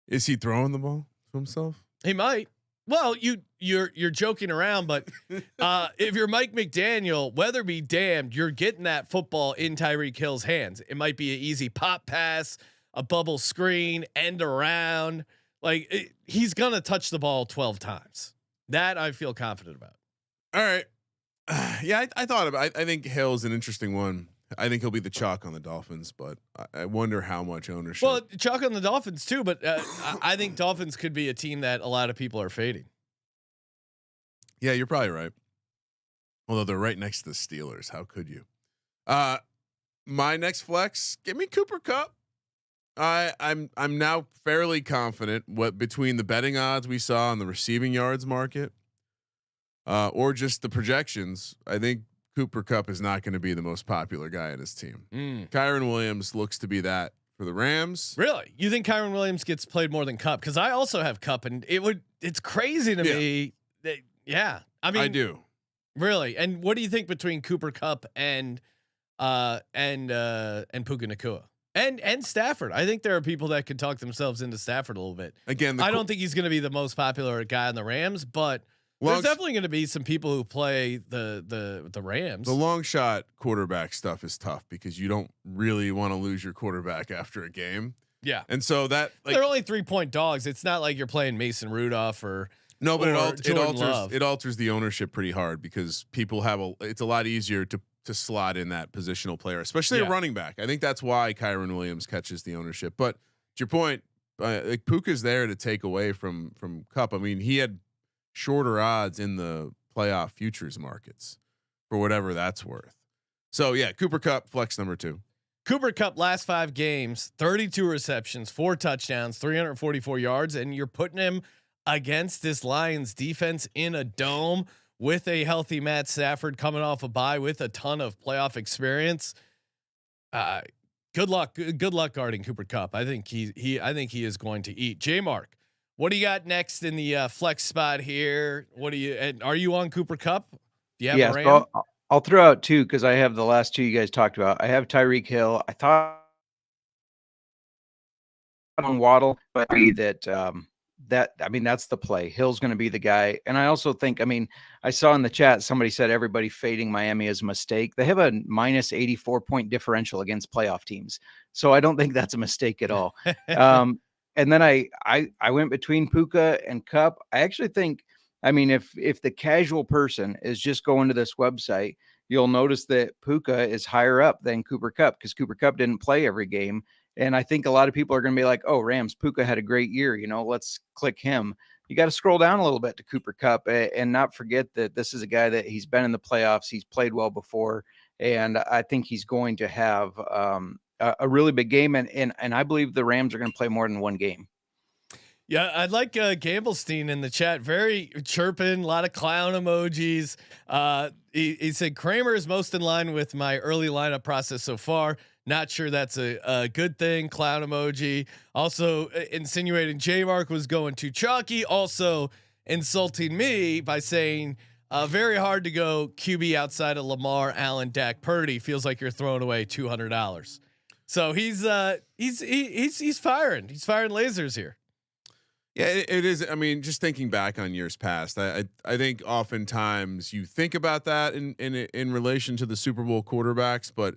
Is he throwing the ball to himself? He might. Well, you're joking around, but if you're Mike McDaniel, weather be damned, you're getting that football in Tyreek Hill's hands. It might be an easy pop pass, a bubble screen, end around. He's gonna touch the ball 12 times. That I feel confident about. All right. Yeah, I thought about. I think Hill's an interesting one. I think he'll be the chalk on the Dolphins, but I wonder how much ownership. Well, chalk on the Dolphins too, but I think Dolphins could be a team that a lot of people are fading. Yeah, you're probably right. Although they're right next to the Steelers, how could you? My next flex, give me Cooper Kupp. I'm now fairly confident between the betting odds we saw on the receiving yards market, or just the projections. I think Cooper Kupp is not going to be the most popular guy in his team. Kyren Williams looks to be that for the Rams. Really? You think Kyren Williams gets played more than Kupp? Because I also have Kupp, and it's crazy to me. I mean, I do. Really? And what do you think between Cooper Kupp and Puka Nacua and Stafford? I think there are people that could talk themselves into Stafford a little bit. Again, I don't think he's going to be the most popular guy on the Rams, but there's definitely going to be some people who play the Rams. The long shot quarterback stuff is tough because you don't really want to lose your quarterback after a game. Yeah, and so that they're only 3-point dogs. It's not like you're playing Mason Rudolph or no, but it alters the ownership pretty hard because people it's a lot easier to to slot in that positional player, especially a running back. I think that's why Kyron Williams catches the ownership. But to your point, like Puka's there to take away from Kupp. I mean, he had shorter odds in the playoff futures markets for whatever that's worth. So yeah, Cooper Kupp flex number 2. Cooper Kupp last 5 games, 32 receptions, 4 touchdowns, 344 yards, and you're putting him against this Lions defense in a dome with a healthy Matt Stafford coming off a bye with a ton of playoff experience. Good luck guarding Cooper Kupp. I think he is going to eat. J Mark, what do you got next in the flex spot here? Are you on Cooper Kupp? Do you have a Ram? So I'll throw out 2 because I have the last 2 you guys talked about. I have Tyreek Hill. I thought on Waddle, but that's the play. Hill's going to be the guy. And I also think, I saw in the chat, somebody said everybody fading Miami is a mistake. They have a minus 84 point differential against playoff teams. So I don't think that's a mistake at all. And then I went between Puka and Kupp. I actually think, if the casual person is just going to this website, you'll notice that Puka is higher up than Cooper Kupp because Cooper Kupp didn't play every game. And I think a lot of people are going to be like, oh, Rams, Puka had a great year. Let's click him. You got to scroll down a little bit to Cooper Kupp and not forget that this is a guy that he's been in the playoffs. He's played well before. And I think he's going to have a really big game. And I believe the Rams are going to play more than one game. Yeah, I'd like Gamblestein in the chat. Very chirping, a lot of clown emojis. He said Kramer is most in line with my early lineup process so far. Not sure that's a good thing. Clown emoji. Also insinuating J Mark was going too chalky. Also insulting me by saying very hard to go QB outside of Lamar, Allen, Dak, Purdy. Feels like you're throwing away $200. So he's firing. He's firing lasers here. Yeah, it is. Just thinking back on years past, I think oftentimes you think about that in relation to the Super Bowl quarterbacks, but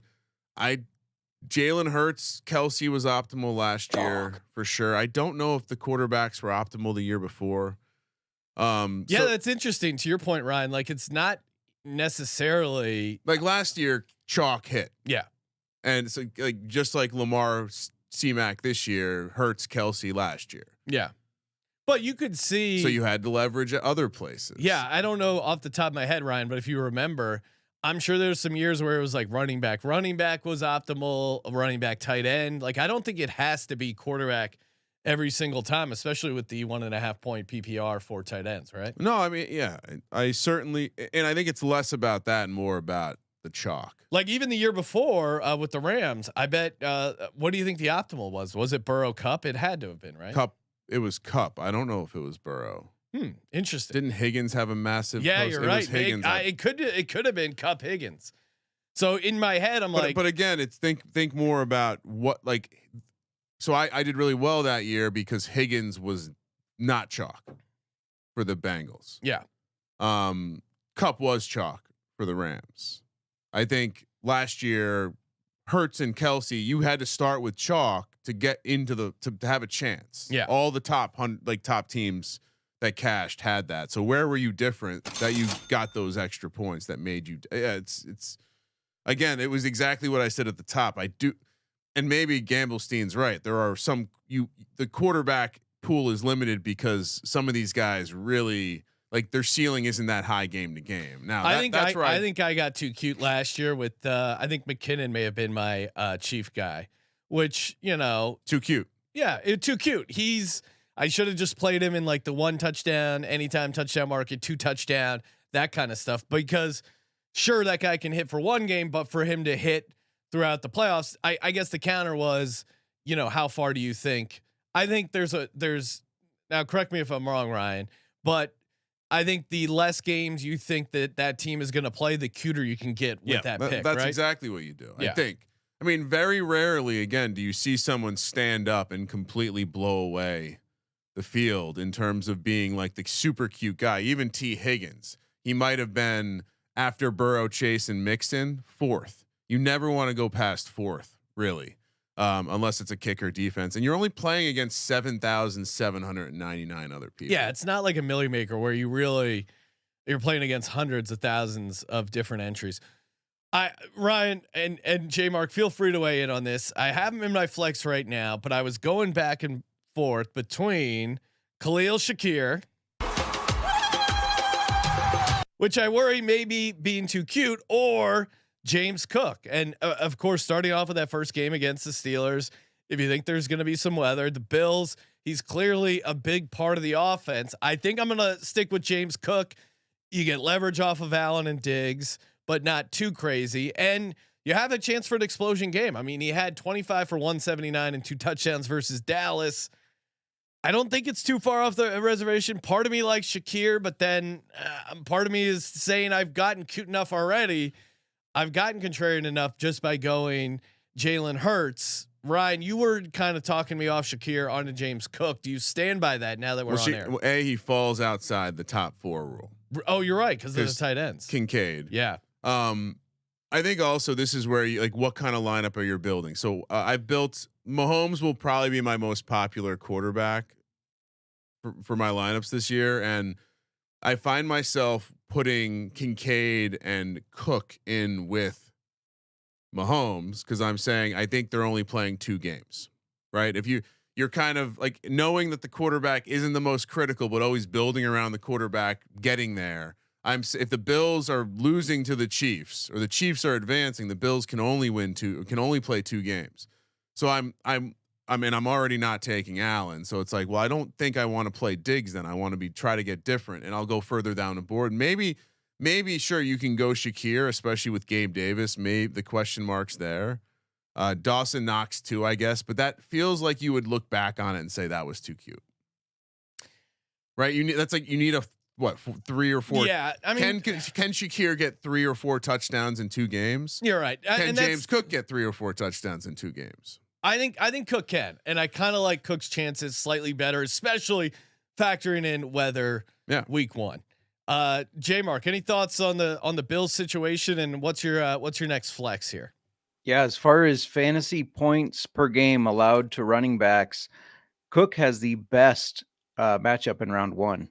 Jalen Hurts, Kelsey was optimal last year for sure. I don't know if the quarterbacks were optimal the year before. That's interesting to your point, Ryan. Like it's not necessarily like last year chalk hit. Yeah. And so like just like Lamar C-Mac this year, Hurts Kelsey last year. Yeah. But you could see. So you had to leverage at other places. Yeah, I don't know off the top of my head, Ryan, but if you remember, I'm sure there's some years where it was like running back was optimal, running back tight end. Like I don't think it has to be quarterback every single time, especially with the 1.5 point PPR for tight ends, right? No, I certainly, and I think it's less about that and more about the chalk. Like even the year before with the Rams, I bet. What do you think the optimal was? Was it Burrow Kupp? It had to have been, right? Kupp. It was Kupp. I don't know if it was Burrow. Interesting. Didn't Higgins have a massive? Yeah, you're right. Higgins. It could have been Kupp Higgins. So in my head, but again, it's think more about what like. So I did really well that year because Higgins was not chalk for the Bengals. Yeah. Kupp was chalk for the Rams. I think last year, Hurts and Kelsey, you had to start with chalk to get into to have a chance. Yeah. All the top teams that cashed had that. So where were you different that you got those extra points that made you? Yeah, it's again, it was exactly what I said at the top. I do, and maybe Gamblestein's right. There are the quarterback pool is limited because some of these guys really like their ceiling isn't that high game to game. Now I think I got too cute last year with I think McKinnon may have been my chief guy, which too cute. Yeah, too cute. I should have just played him in like the 1 touchdown, anytime touchdown market, 2 touchdown, that kind of stuff. Because sure, that guy can hit for 1 game, but for him to hit throughout the playoffs, I guess the counter was, how far do you think? I think there's now correct me if I'm wrong, Ryan, but I think the less games you think that team is going to play, the cuter you can get with that pick. That's right? exactly what you do. Yeah. I think. Very rarely, again, do you see someone stand up and completely blow away the field in terms of being like the super cute guy. Even T. Higgins, he might have been after Burrow, Chase, and Mixon 4th. You never want to go past 4th, really, unless it's a kicker defense, and you're only playing against 7,799 other people. Yeah, it's not like a Millie Maker where you're playing against hundreds of thousands of different entries. Ryan and J Mark, feel free to weigh in on this. I have him in my flex right now, but I was going back and forth between Khalil Shakir, which I worry maybe being too cute, or James Cook. And of course, starting off with that first game against the Steelers, if you think there's going to be some weather, the Bills, he's clearly a big part of the offense. I think I'm going to stick with James Cook. You get leverage off of Allen and Diggs, but not too crazy. And you have a chance for an explosion game. I mean, he had 25 for 179 and 2 touchdowns versus Dallas. I don't think it's too far off the reservation. Part of me likes Shakir, but then part of me is saying I've gotten cute enough already. I've gotten contrarian enough just by going Jalen Hurts. Ryan, you were kind of talking me off Shakir onto James Cook. Do you stand by that now that we're on air? Well, he falls outside the top 4 rule. Oh, you're right, because there's tight ends. Kincaid. Yeah. I think also this is where you like what kind of lineup are you building. So I've built Mahomes will probably be my most popular quarterback for my lineups this year, and I find myself putting Kincaid and Cook in with Mahomes because I'm saying I think they're only playing 2 games, right? If you're kind of like knowing that the quarterback isn't the most critical, but always building around the quarterback getting there. If the Bills are losing to the Chiefs or the Chiefs are advancing, the Bills can only play 2 games. So I'm already not taking Allen. So it's like, well, I don't think I want to play Diggs. Then I want to try to get different, and I'll go further down the board. Maybe sure you can go Shakir, especially with Gabe Davis. Maybe the question marks there. Dawson Knox too, I guess, but that feels like you would look back on it and say that was too cute, right? You need a 3 or 4. Yeah, I mean, can Shakir get 3 or 4 touchdowns in 2 games? You're right. Can James Cook get 3 or 4 touchdowns in 2 games? I think Cook can, and I kind of like Cook's chances slightly better, especially factoring in weather. Yeah. Week 1. J Mark, any thoughts on the Bills situation, and what's your next flex here? Yeah, as far as fantasy points per game allowed to running backs, Cook has the best matchup in round 1.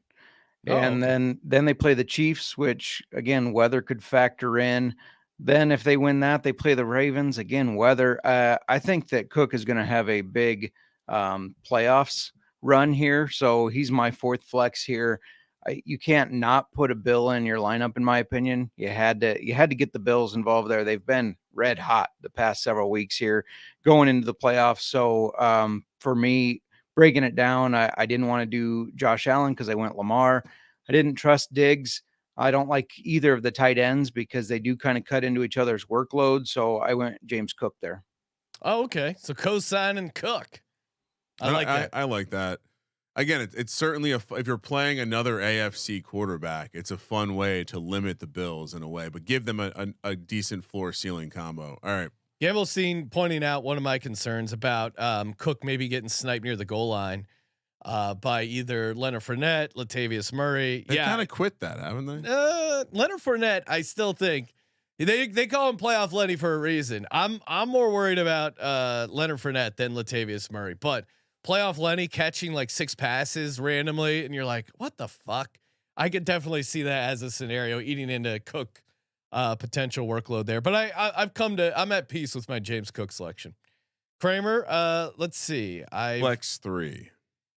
And then they play the Chiefs, which again, weather could factor in. Then if they win that, they play the Ravens again, weather. I think that Cook is going to have a big playoffs run here. So he's my 4th flex here. You can't not put a Bill in your lineup, in my opinion. You had to get the Bills involved there. They've been red hot the past several weeks here going into the playoffs. So for me, breaking it down, I didn't want to do Josh Allen because I went Lamar. I didn't trust Diggs. I don't like either of the tight ends because they do kind of cut into each other's workload. So I went James Cook there. Oh, okay. So co-sign and Cook. I like that. I like that. Again, it's certainly if you're playing another AFC quarterback, it's a fun way to limit the Bills in a way, but give them a decent floor ceiling combo. All right. Gamblestein pointing out one of my concerns about Cook maybe getting sniped near the goal line by either Leonard Fournette, Latavius Murray. They kind of quit that, haven't they? Leonard Fournette, I still think they call him Playoff Lenny for a reason. I'm more worried about Leonard Fournette than Latavius Murray, but Playoff Lenny catching like 6 passes randomly, and you're like, what the fuck? I could definitely see that as a scenario eating into Cook potential workload there. But I'm at peace with my James Cook selection. Kramer, let's see. Flex 3.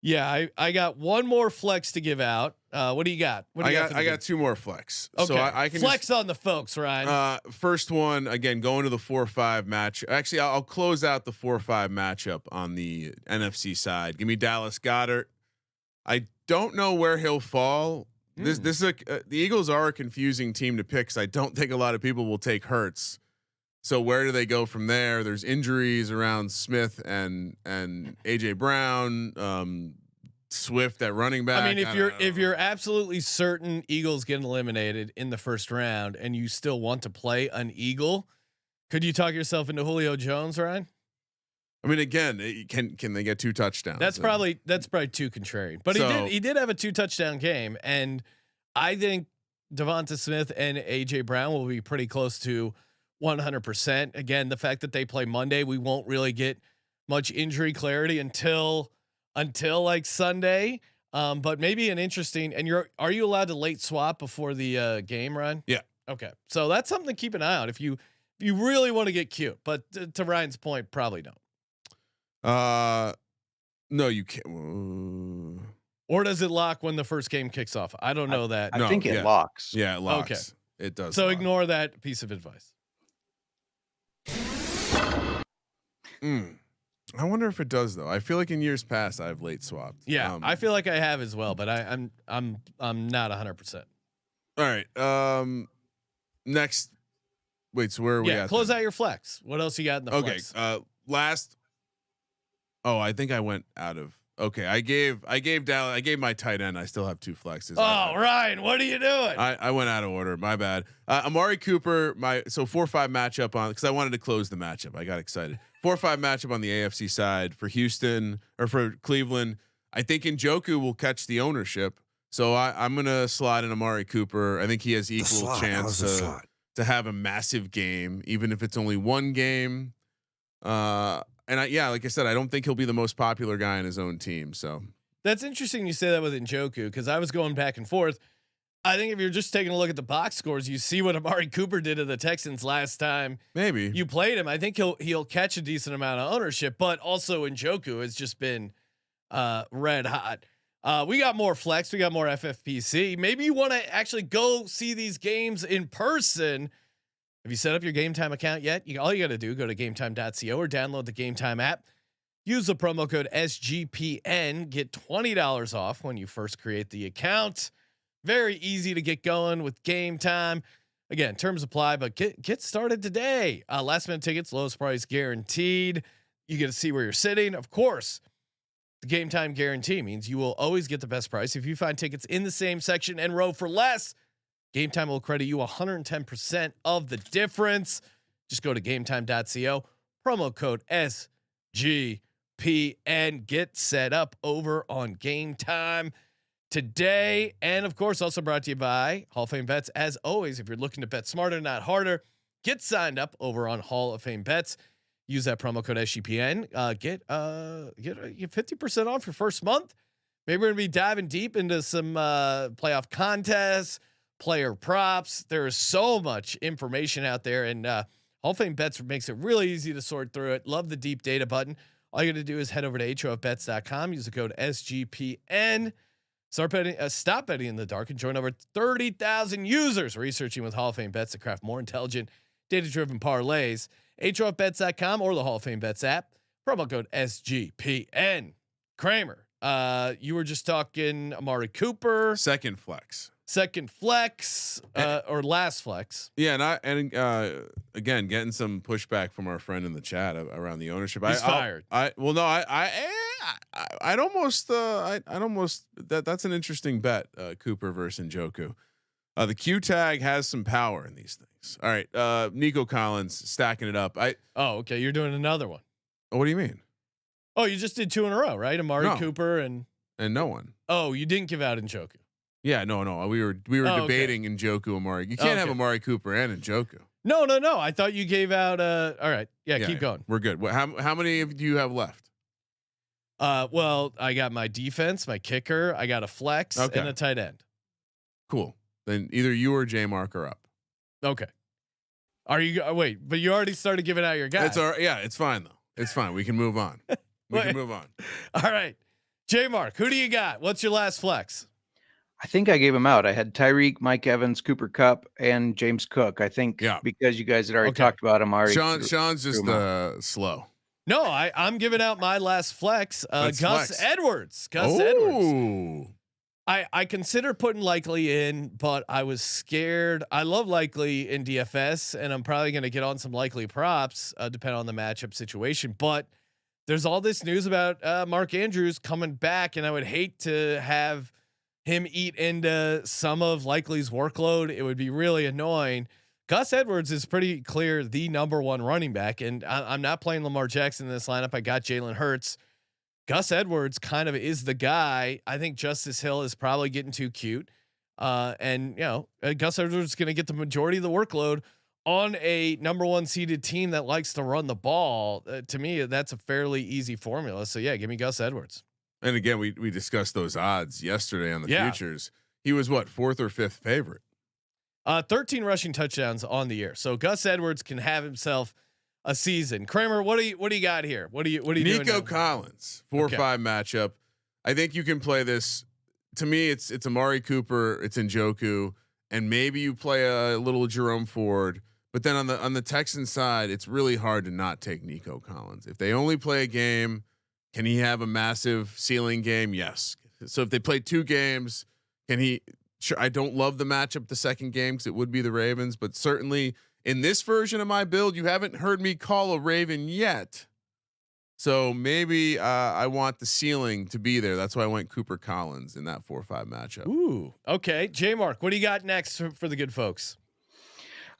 Yeah, I got one more flex to give out. What do you got? I got 2 more flex. Okay. So I can flex on the folks, Ryan. First one, again, going to the 4-5 match. Actually, I'll close out the 4-5 matchup on the NFC side. Give me Dallas Goedert. I don't know where he'll fall. This is the Eagles are a confusing team to pick because I don't think a lot of people will take Hurts. So where do they go from there? There's injuries around Smith and AJ Brown, Swift at running back. I mean, if you're absolutely certain Eagles get eliminated in the first round and you still want to play an Eagle, could you talk yourself into Julio Jones, Ryan? I mean, again, can they get 2 touchdowns? That's probably too contrarian. But he did have a 2 touchdown game, and I think Devonta Smith and AJ Brown will be pretty close to 100%. Again, the fact that they play Monday, we won't really get much injury clarity until like Sunday. But maybe an interesting. And are you allowed to late swap before the game, Ryan? Yeah. Okay, so that's something to keep an eye on if you really want to get cute. But to Ryan's point, probably don't. No, you can't. Or does it lock when the first game kicks off? I don't know that. I think it locks. Yeah, it locks. Okay, it does. So lock. ignore that piece of advice. I wonder if it does though. I feel like in years past I've late swapped. Yeah, I feel like I have as well, but I'm not 100%. All right. Next. Wait. So where are we at? Close out your flex. What else you got in the flex? Last. Oh, I think I went out of. Okay, I gave my tight end. I still have 2 flexes. Ryan, what are you doing? I went out of order. My bad. Amari Cooper. 4-5 matchup on because I wanted to close the matchup. I got excited. 4-5 matchup on the AFC side for Houston or for Cleveland. I think Njoku will catch the ownership. So I'm gonna slide in Amari Cooper. I think he has equal chance to have a massive game, even if it's only one game. And like I said, I don't think he'll be the most popular guy in his own team. So that's interesting you say that with Njoku because I was going back and forth. I think if you're just taking a look at the box scores, you see what Amari Cooper did to the Texans last time. Maybe you played him. I think he'll catch a decent amount of ownership, but also Njoku has just been red hot. We got more flex. We got more FFPC. Maybe you want to actually go see these games in person. Have you set up your Game Time account yet? All you got to do, go to gametime.co or download the Game Time app. Use the promo code SGPN. Get $20 off when you first create the account. Very easy to get going with Game Time. Again, terms apply, but get started today. Last minute tickets, lowest price guaranteed. You get to see where you're sitting. Of course, the Game Time guarantee means you will always get the best price. If you find tickets in the same section and row for less, Game Time will credit you 110% of the difference. Just go to gametime.co, promo code SGPN, get set up over on Game Time today. And of course, also brought to you by Hall of Fame Bets. As always, if you're looking to bet smarter, not harder, get signed up over on Hall of Fame Bets. Use that promo code SGPN. Get 50% off your first month. Maybe we're gonna be diving deep into some playoff contests, player props. There is so much information out there, and Hall of Fame Bets makes it really easy to sort through it. Love the deep data button. All you got to do is head over to HOFBets.com, use the code SGPN, stop betting in the dark, and join over 30,000 users researching with Hall of Fame Bets to craft more intelligent, data-driven parlays. HOFBets.com or the Hall of Fame Bets app. Promo code SGPN. Kramer, you were just talking Amari Cooper. Second flex or last flex. Yeah, and again, getting some pushback from our friend in the chat around the ownership. He's fired. I'd almost that's an interesting bet. Cooper versus Njoku. The Q tag has some power in these things. All right, Nico Collins stacking it up. Okay, you're doing another one. What do you mean? Oh, you just did 2 in a row, right? Amari Cooper and no one. Oh, you didn't give out Njoku. Yeah, no. We were debating Njoku Amari. You can't have Amari Cooper and Njoku. No. I thought you gave out. All right, yeah, keep going. We're good. How many do you have left? Well, I got my defense, my kicker. I got a flex and a tight end. Cool. Then either you or J Mark are up. Okay. Are you? Wait, but you already started giving out your guys. It's fine though. It's fine. We can move on. We can move on. All right, J Mark, who do you got? What's your last flex? I think I gave him out. I had Tyreek, Mike Evans, Cooper Kupp, and James Cook. I think because you guys had already talked about him already. Sean's just slow. No, I'm giving out my last flex. Gus Edwards. Edwards. I considered putting Likely in, but I was scared. I love Likely in DFS, and I'm probably going to get on some Likely props, depending on the matchup situation. But there's all this news about Mark Andrews coming back, and I would hate to have him eat into some of Likely's workload. It would be really annoying. Gus Edwards is pretty clear the number 1 running back, and I'm not playing Lamar Jackson in this lineup. I got Jalen Hurts. Gus Edwards kind of is the guy. I think Justice Hill is probably getting too cute. And Gus Edwards is going to get the majority of the workload on a number 1 seeded team that likes to run the ball. To me, that's a fairly easy formula. So yeah, give me Gus Edwards. And again, we discussed those odds yesterday on the futures. He was what, 4th or 5th favorite? 13 rushing touchdowns on the year. So Gus Edwards can have himself a season. Kramer, what do you got here? What do you doing? Nico Collins, 4-5 matchup. I think you can play this. To me, it's Amari Cooper, it's Njoku, and maybe you play a little Jerome Ford. But then on the Texans side, it's really hard to not take Nico Collins. If they only play a game, can he have a massive ceiling game? Yes. So if they play 2 games, can he? Sure. I don't love the matchup the second game because it would be the Ravens, but certainly in this version of my build, you haven't heard me call a Raven yet. So maybe I want the ceiling to be there. That's why I went Cooper Collins in that 4-5 matchup. Ooh, okay. J Mark, what do you got next for the good folks?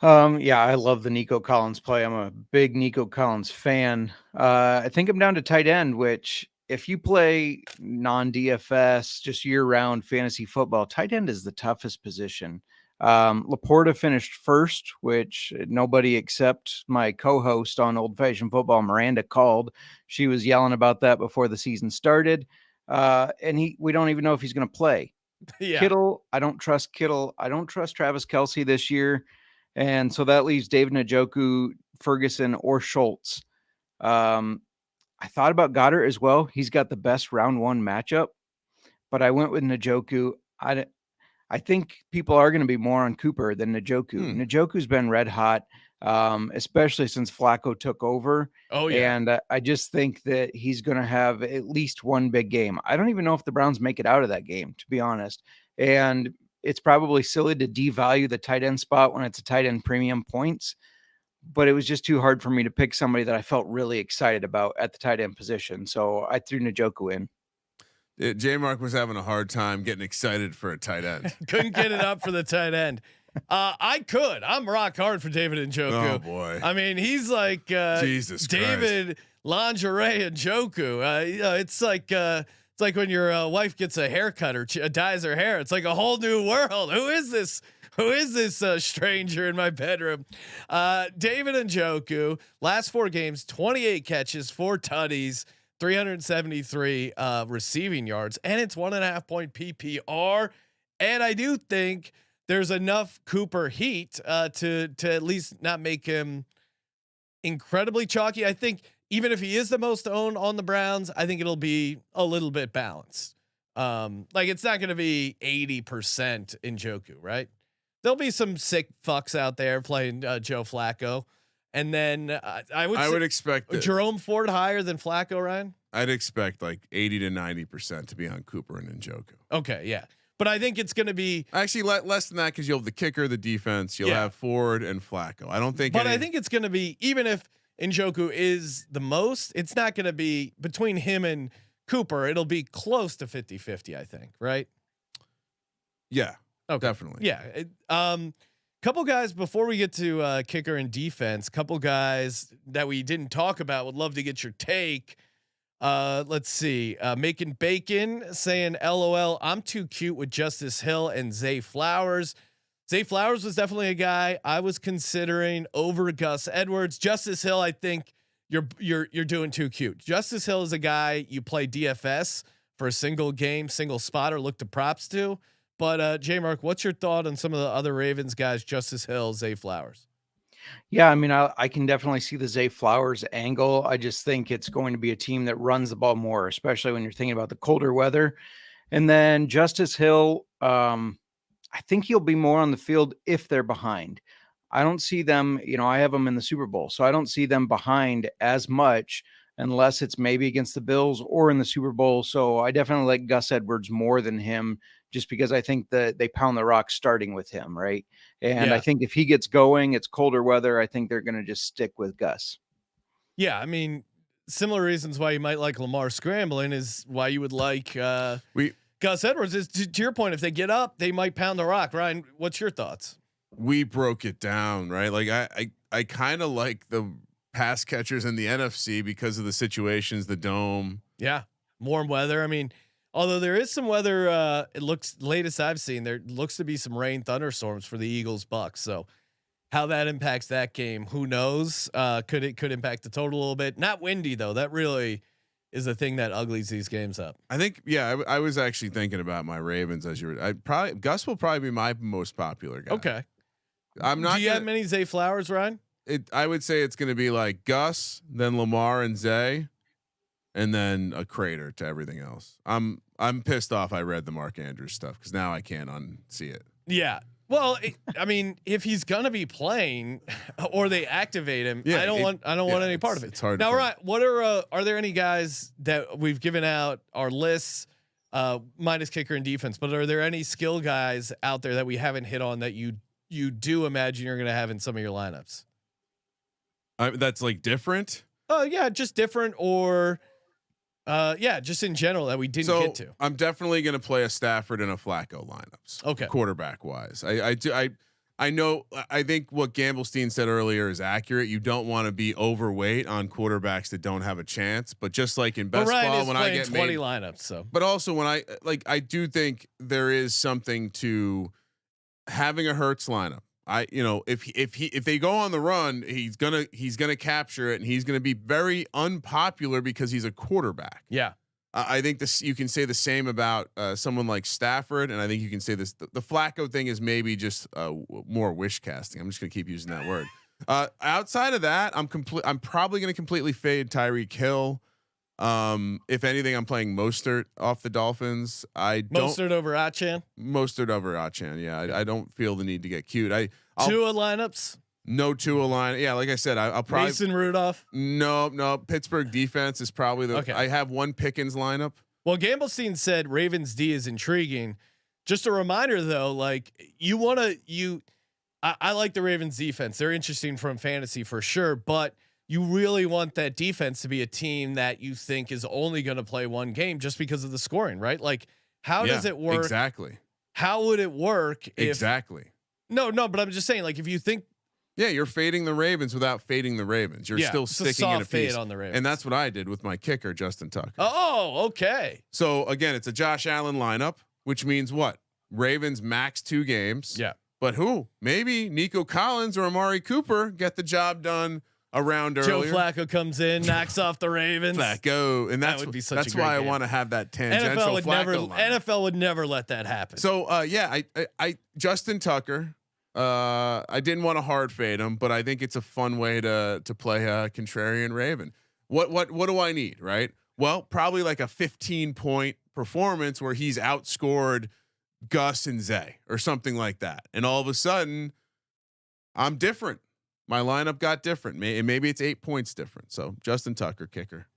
Yeah, I love the Nico Collins play. I'm a big Nico Collins fan. I think I'm down to tight end, which if you play non-DFS, just year-round fantasy football, tight end is the toughest position. Laporta finished first, which nobody except my co-host on Old Fashioned Football, Miranda, called. She was yelling about that before the season started. And we don't even know if he's going to play. Yeah. Kittle, I don't trust Kittle. I don't trust Travis Kelce this year. And so that leaves David Njoku, Ferguson, or Schultz. I thought about Goddard as well. He's got the best round 1 matchup, but I went with Njoku. I think people are going to be more on Cooper than Njoku. Njoku's been red hot, especially since Flacco took over. Oh yeah. And I just think that he's going to have at least one big game. I don't even know if the Browns make it out of that game, to be honest. And it's probably silly to devalue the tight end spot when it's a tight end premium points, but it was just too hard for me to pick somebody that I felt really excited about at the tight end position. So I threw Njoku in. J Mark was having a hard time getting excited for a tight end. Couldn't get it up for the tight end. I'm rock hard for David Njoku. Oh boy. I mean, he's like Jesus David Christ. Lingerie Njoku. It's like when your wife gets a haircut or dyes her hair. It's like a whole new world. Who is this? Who is this stranger in my bedroom? David Njoku, last 4 games, 28 catches, 4 tutties, 373 receiving yards, and it's 1.5 point PPR. And I do think there's enough Cooper heat to at least not make him incredibly chalky. I think even if he is the most owned on the Browns, I think it'll be a little bit balanced. Like it's not going to be 80% Njoku, right? There'll be some sick fucks out there playing Joe Flacco, and then I would expect Jerome Ford higher than Flacco. Ryan, I'd expect like 80 to 90% to be on Cooper and Njoku. Okay, yeah, but I think it's going to be actually less than that because you'll have the kicker, the defense, you'll have Ford and Flacco. I don't think, but I think it's going to be, even if Njoku is the most, it's not going to be between him and Cooper. It'll be close to 50-50, I think, right? Yeah. Oh, definitely. Yeah. Couple guys before we get to kicker and defense, couple guys that we didn't talk about. Would love to get your take. Let's see. Making Bacon saying, LOL, I'm too cute with Justice Hill and Zay Flowers. Zay Flowers was definitely a guy I was considering over Gus Edwards. Justice Hill, I think you're doing too cute. Justice Hill is a guy you play DFS for a single game, single spot, or look to props to. But J Mark, what's your thought on some of the other Ravens guys? Justice Hill, Zay Flowers. Yeah, I mean, I can definitely see the Zay Flowers angle. I just think it's going to be a team that runs the ball more, especially when you're thinking about the colder weather. And then Justice Hill, I think he'll be more on the field if they're behind. I don't see them, I have them in the Super Bowl, so I don't see them behind as much unless it's maybe against the Bills or in the Super Bowl. So I definitely like Gus Edwards more than him, just because I think that they pound the rock starting with him. Right. And I think if he gets going, it's colder weather. I think they're going to just stick with Gus. Yeah. I mean, similar reasons why you might like Lamar scrambling is why you would like Gus Edwards is to your point. If they get up, they might pound the rock. Ryan, what's your thoughts? We broke it down, right? Like I kind of like the pass catchers in the NFC because of the situations, the dome. Yeah. Warm weather. I mean, although there is some weather, it looks, latest I've seen, there looks to be some rain thunderstorms for the Eagles Bucks. So how that impacts that game, who knows? Could impact the total a little bit. Not windy though. That really is the thing that uglies these games up. I think, I was actually thinking about my Ravens as Gus will probably be my most popular guy. Okay. I'm not. Do you have many Zay Flowers, Ryan? I would say it's going to be like Gus, then Lamar and Zay, and then a crater to everything else. I'm pissed off. I read the Mark Andrews stuff because now I can't unsee it. Yeah. Well, I mean, if he's gonna be playing, or they activate him, I don't want any part of it. It's hard. Now, right? What are there any guys that we've given out our lists, minus kicker and defense? But are there any skill guys out there that we haven't hit on that you do imagine you're gonna have in some of your lineups? That's like different. Oh yeah, just different, or just in general that we didn't get to. I'm definitely going to play a Stafford and a Flacco lineups. Okay, quarterback wise, I know. I think what Gamblestein said earlier is accurate. You don't want to be overweight on quarterbacks that don't have a chance. But just like in best ball, when I get 20 lineups, so. But also when I do think there is something to having a Hurts lineup. If they go on the run, he's gonna capture it, and he's gonna be very unpopular because he's a quarterback. Yeah, I think you can say the same about someone like Stafford, and I think you can say this. The Flacco thing is maybe just more wish casting. I'm just gonna keep using that word. Outside of that, I'm probably gonna completely fade Tyreek Hill. If anything, I'm playing Mostert off the Dolphins. Mostert over Achane. Mostert over Achane. Yeah, I don't feel the need to get cute. Tua lineups. No Tua line. Yeah, like I said, I'll probably Mason Rudolph. No. Pittsburgh defense is probably the. Okay. I have one Pickens lineup. Well, Gamblestein said Ravens D is intriguing. Just a reminder though, like I like the Ravens defense. They're interesting from fantasy for sure, but you really want that defense to be a team that you think is only going to play one game just because of the scoring, right? Like, how does it work? Exactly. How would it work? Exactly. No, but I'm just saying, like, if you think, you're fading the Ravens without fading the Ravens. You're still sticking in a piece on the Ravens, and that's what I did with my kicker, Justin Tucker. Oh, okay. So again, it's a Josh Allen lineup, which means what? Ravens max 2 games. Yeah. But who? Maybe Nico Collins or Amari Cooper get the job done around Joe earlier. Flacco comes in, knocks off the Ravens. Flacco, and that would be such. That's why I want to have that tangential. NFL would never let that happen. So I Justin Tucker. I didn't want to hard fade him, but I think it's a fun way to play a contrarian Raven. What do I need? Right. Well, probably like a 15-point performance where he's outscored Gus and Zay or something like that, and all of a sudden, I'm different. My lineup got different. Maybe it's 8 points different. So Justin Tucker, kicker.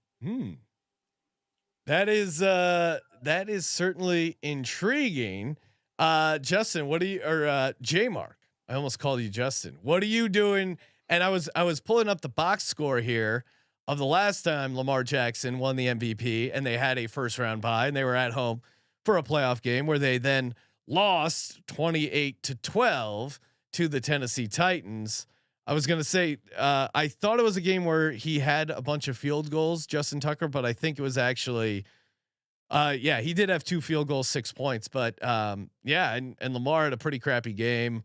That is certainly intriguing. Justin, what do you, or J Mark? I almost called you Justin. What are you doing? And I was pulling up the box score here of the last time Lamar Jackson won the MVP, and they had a first round bye, and they were at home for a playoff game where they then lost 28-12 to the Tennessee Titans. I was going to say, I thought it was a game where he had a bunch of field goals, Justin Tucker, but I think it was actually, he did have 2 field goals, 6 points, but and Lamar had a pretty crappy game.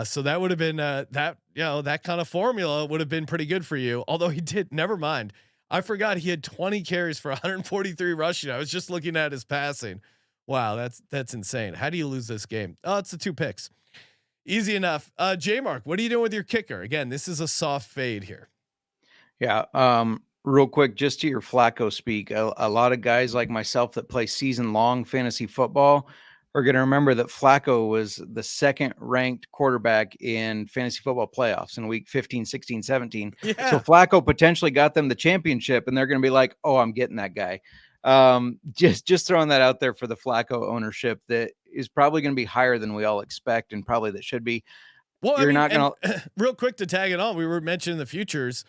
So that would have been that kind of formula would have been pretty good for you. Although never mind. I forgot he had 20 carries for 143 rushing. I was just looking at his passing. Wow, that's insane. How do you lose this game? Oh, it's the 2 picks. Easy enough. J Mark, what are you doing with your kicker? Again, this is a soft fade here. Yeah. Real quick, just to your Flacco speak, a lot of guys like myself that play season long fantasy football are going to remember that Flacco was the 2nd ranked quarterback in fantasy football playoffs in week 15, 16, 17. Yeah. So Flacco potentially got them the championship, and they're going to be like, oh, I'm getting that guy. Just throwing that out there for the Flacco ownership that is probably going to be higher than we all expect, and probably that should be. Well, you're not going to real quick to tag it on. We were mentioning the futures.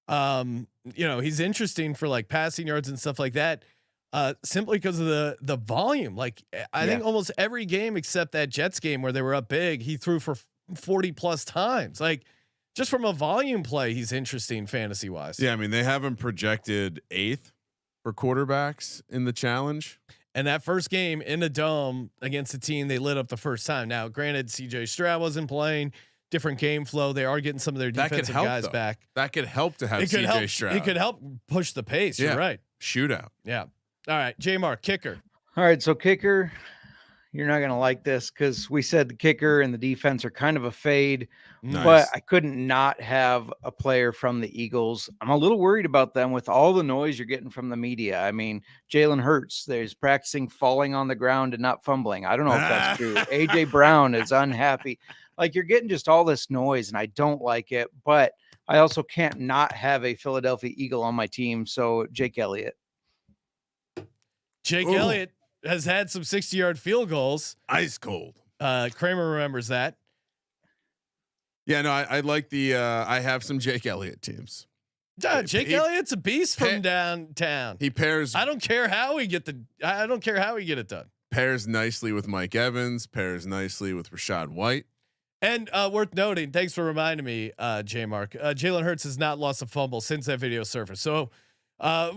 He's interesting for like passing yards and stuff like that. Simply because of the volume. Like I think almost every game except that Jets game where they were up big, he threw for 40 plus times. Like just from a volume play, he's interesting fantasy wise. Yeah, I mean they have him projected 8th for quarterbacks in the challenge. And that first game in the dome against the team they lit up the first time. Now, granted, CJ Stroud wasn't playing, different game flow. They are getting some of their defensive guys back. That could help to have CJ Stroud. He could help push the pace. Yeah. You're right. Shootout. Yeah. All right. J Mark, kicker. All right. So kicker, you're not going to like this because we said the kicker and the defense are kind of a fade, Nice. but I couldn't not have a player from the Eagles. I'm a little worried about them with all the noise you're getting from the media. I mean, Jalen Hurts, there's practicing falling on the ground and not fumbling. I don't know if that's true. AJ Brown is unhappy. Like, you're getting just all this noise and I don't like it, but I also can't not have a Philadelphia Eagle on my team. So Jake Elliott. Elliott has had some 60-yard field goals. Ice cold. Kramer remembers that. Yeah, no, I like the. I have some Jake Elliott teams. Jake Elliott's a beast from downtown. He pairs. I don't care how he get it done. Pairs nicely with Mike Evans. Pairs nicely with Rashad White. And worth noting, thanks for reminding me, J Mark. Jalen Hurts has not lost a fumble since that video surfaced. So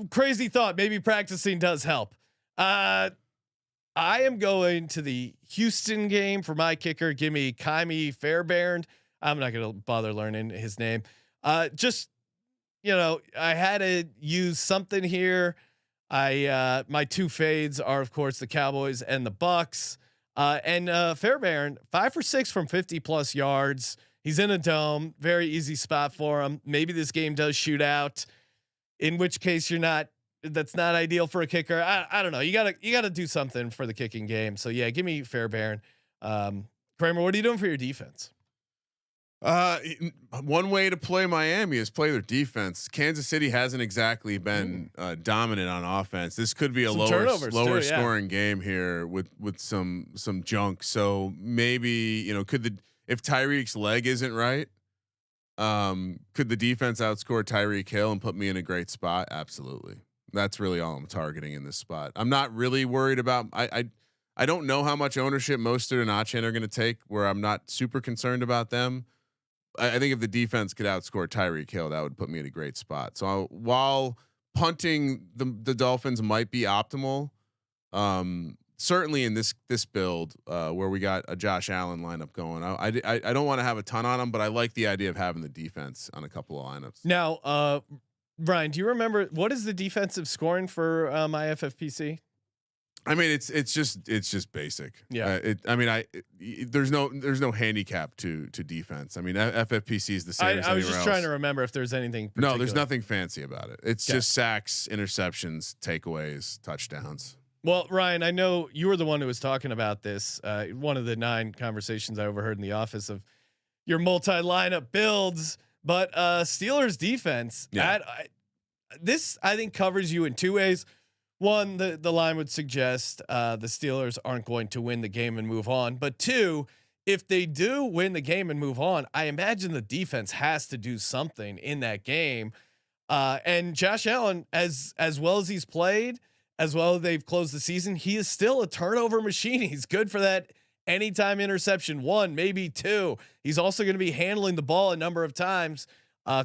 crazy thought. Maybe practicing does help. I am going to the Houston game for my kicker. Give me Kaimi Fairbairn. I'm not going to bother learning his name. Just, I had to use something here. My two fades are of course the Cowboys and the Bucks. And Fairbairn 5 for 6 from 50+ yards. He's in a dome, very easy spot for him. Maybe this game does shoot out, in which case that's not ideal for a kicker. I don't know. You gotta do something for the kicking game. So yeah, give me Fairbairn. Kramer, what are you doing for your defense? One way to play Miami is play their defense. Kansas City hasn't exactly been dominant on offense. This could be a lower scoring game here with some junk. So maybe if Tyreek's leg isn't right, could the defense outscore Tyreek Hill and put me in a great spot? Absolutely. That's really all I'm targeting in this spot. I'm not really worried about. I don't know how much ownership Mostert and Achane are going to take, where I'm not super concerned about them. I think if the defense could outscore Tyreek Hill, that would put me in a great spot. So while punting the Dolphins might be optimal, certainly in this build where we got a Josh Allen lineup going, I don't want to have a ton on him, but I like the idea of having the defense on a couple of lineups. Now, Brian, do you remember what is the defensive scoring for my FFPC? I mean, it's just basic. Yeah. There's no handicap to defense. I mean, FFPC is the same. I was just trying to remember if there's anything particular. No, there's nothing fancy about it. It's just sacks, interceptions, takeaways, touchdowns. Well, Ryan, I know you were the one who was talking about this. One of the 9 conversations I overheard in the office of your multi-lineup builds, but Steelers defense. Yeah. This I think covers you in 2 ways. One, the line would suggest the Steelers aren't going to win the game and move on. But 2, if they do win the game and move on, I imagine the defense has to do something in that game. And Josh Allen, as well as he's played, as well as they've closed the season, he is still a turnover machine. He's good for that anytime interception, 1, maybe 2. He's also going to be handling the ball a number of times,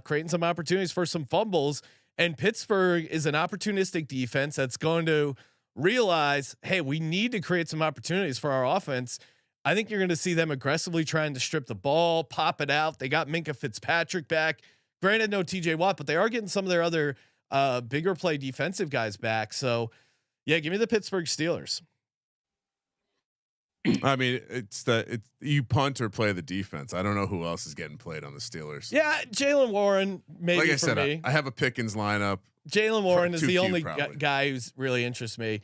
creating some opportunities for some fumbles. And Pittsburgh is an opportunistic defense that's going to realize, hey, we need to create some opportunities for our offense. I think you're going to see them aggressively trying to strip the ball, pop it out. They got Minkah Fitzpatrick back. Granted, no TJ Watt, but they are getting some of their other bigger play defensive guys back. So yeah, give me the Pittsburgh Steelers. I mean, you punt or play the defense. I don't know who else is getting played on the Steelers. Yeah, Jaylen Warren. Maybe like I for said, me. I have a Pickens lineup. Jaylen Warren is the only guy who's really interests me.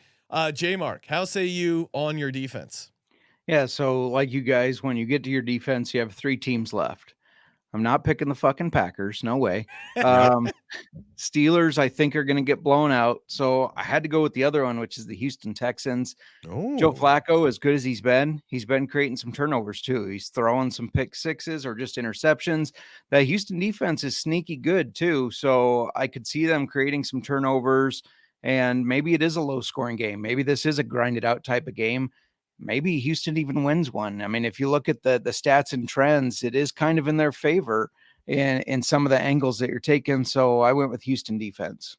J Mark, how say you on your defense? Yeah, so like you guys, when you get to your defense, you have 3 teams left. I'm not picking the fucking Packers. No way. Steelers, I think, are going to get blown out. So I had to go with the other one, which is the Houston Texans. Oh. Joe Flacco, as good as he's been creating some turnovers too. He's throwing some pick sixes or just interceptions. The Houston defense is sneaky good too. So I could see them creating some turnovers, and maybe it is a low scoring game. Maybe this is a grinded out type of game. Maybe Houston even wins one. I mean, if you look at the stats and trends, it is kind of in their favor in some of the angles that you're taking. So I went with Houston defense.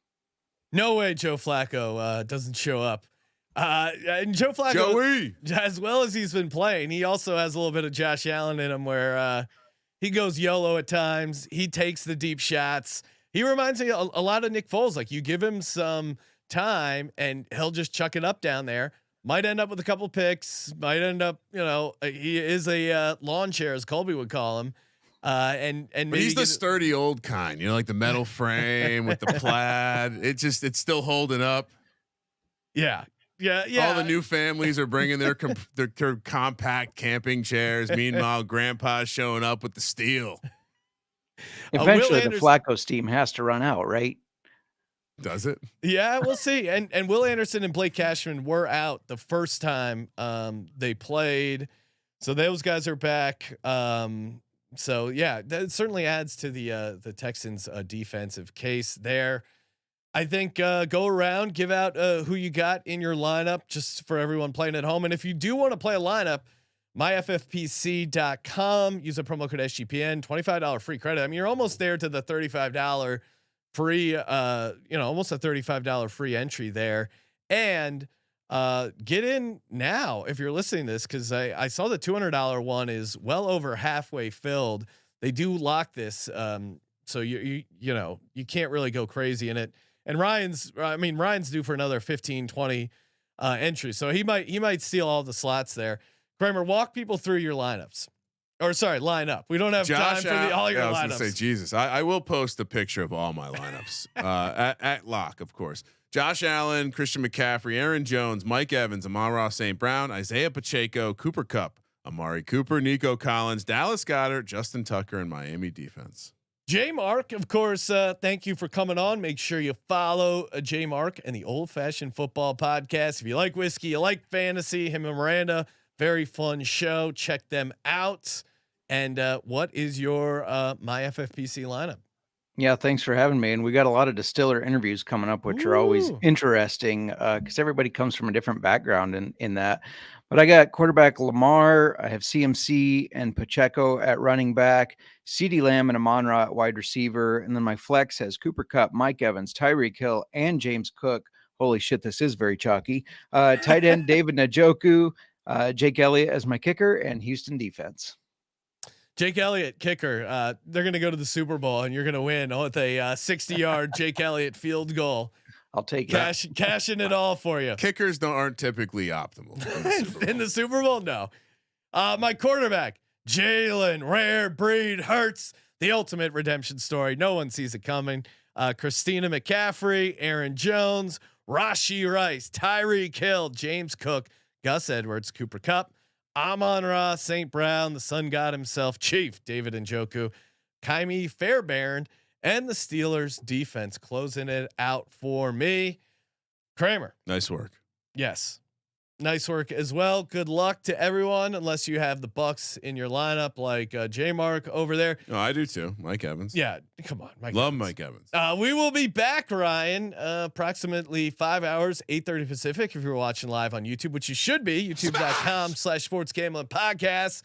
No way Joe Flacco doesn't show up. And Joe Flacco, Joey, as well as he's been playing, he also has a little bit of Josh Allen in him where he goes YOLO at times. He takes the deep shots. He reminds me a lot of Nick Foles. Like, you give him some time and he'll just chuck it up down there. might end up with a couple picks. Might end up, he is a lawn chair, as Colby would call him. And but he's the sturdy old kind, like the metal frame with the plaid. It's still holding up. Yeah. All the new families are bringing their compact camping chairs. Meanwhile, Grandpa's showing up with the steel. Eventually, the Flacco steam has to run out, right? Does it? Yeah, we'll see. And Will Anderson and Blake Cashman were out the first time they played, so those guys are back. So yeah, that certainly adds to the Texans' defensive case there. I think go around, give out who you got in your lineup, just for everyone playing at home. And if you do want to play a lineup, myffpc.com, use a promo code SGPN, $25 free credit. I mean, you're almost there to the $35 free, almost a $35 free entry there. And get in now if you're listening to this, because I saw the $200 one is well over halfway filled. They do lock this, so you can't really go crazy in it. And Ryan's due for another 15-20 entries, so he might steal all the slots there. Kramer, walk people through your lineups. Or sorry, lineup. We don't have time for all your lineups. I was gonna say, Jesus, I will post a picture of all my lineups at lock, of course. Josh Allen, Christian McCaffrey, Aaron Jones, Mike Evans, Amon-Ra St. Brown, Isaiah Pacheco, Cooper Kupp, Amari Cooper, Nico Collins, Dallas Goedert, Justin Tucker, and Miami defense. J Mark, of course, thank you for coming on. Make sure you follow J Mark and the Old Fashioned Football Podcast. If you like whiskey, you like fantasy, him and Miranda, very fun show. Check them out. And what is your My FFPC lineup? Yeah, thanks for having me. And we got a lot of distiller interviews coming up, which are always interesting because everybody comes from a different background in that. But I got quarterback Lamar, I have CMC and Pacheco at running back, CeeDee Lamb and Amon-Ra at wide receiver, and then my flex has Cooper Kupp, Mike Evans, Tyreek Hill, and James Cook. Holy shit, this is very chalky. Tight end David Njoku, Jake Elliott as my kicker, and Houston defense. Jake Elliott kicker. They're going to go to the Super Bowl and you're going to win with a 60-yard Jake Elliott field goal. I'll take cashing it all for you. Kickers aren't typically optimal in the Super Bowl. No. My quarterback, Jalen Rare Breed Hurts, the ultimate redemption story. No one sees it coming. Christina McCaffrey, Aaron Jones, Rashee Rice, Tyreek Hill, James Cook, Gus Edwards, Cooper Kupp, Amon-Ra St. Brown, the sun god himself, Chief David Njoku, Kaimi Fairbairn, and the Steelers defense closing it out for me. Kramer, nice work. Yes, nice work as well. Good luck to everyone, unless you have the Bucks in your lineup like J Mark over there. No, I do too. Mike Evans. Yeah, come on, Love Mike Evans. We will be back, Ryan, approximately 5 hours, 8:30 Pacific. If you're watching live on YouTube, which you should be, youtube.com/sportsgamblingpodcast.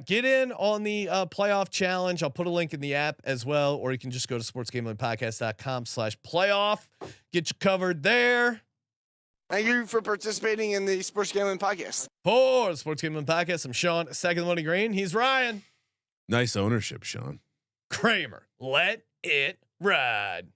Get in on the playoff challenge. I'll put a link in the app as well, or you can just go to sportsgamblingpodcast.com/playoff. Get you covered there. Thank you for participating in the Sports Gambling Podcast. For the Sports Gambling Podcast, I'm Sean, second money green. He's Ryan. Nice ownership, Sean. Kramer, let it ride.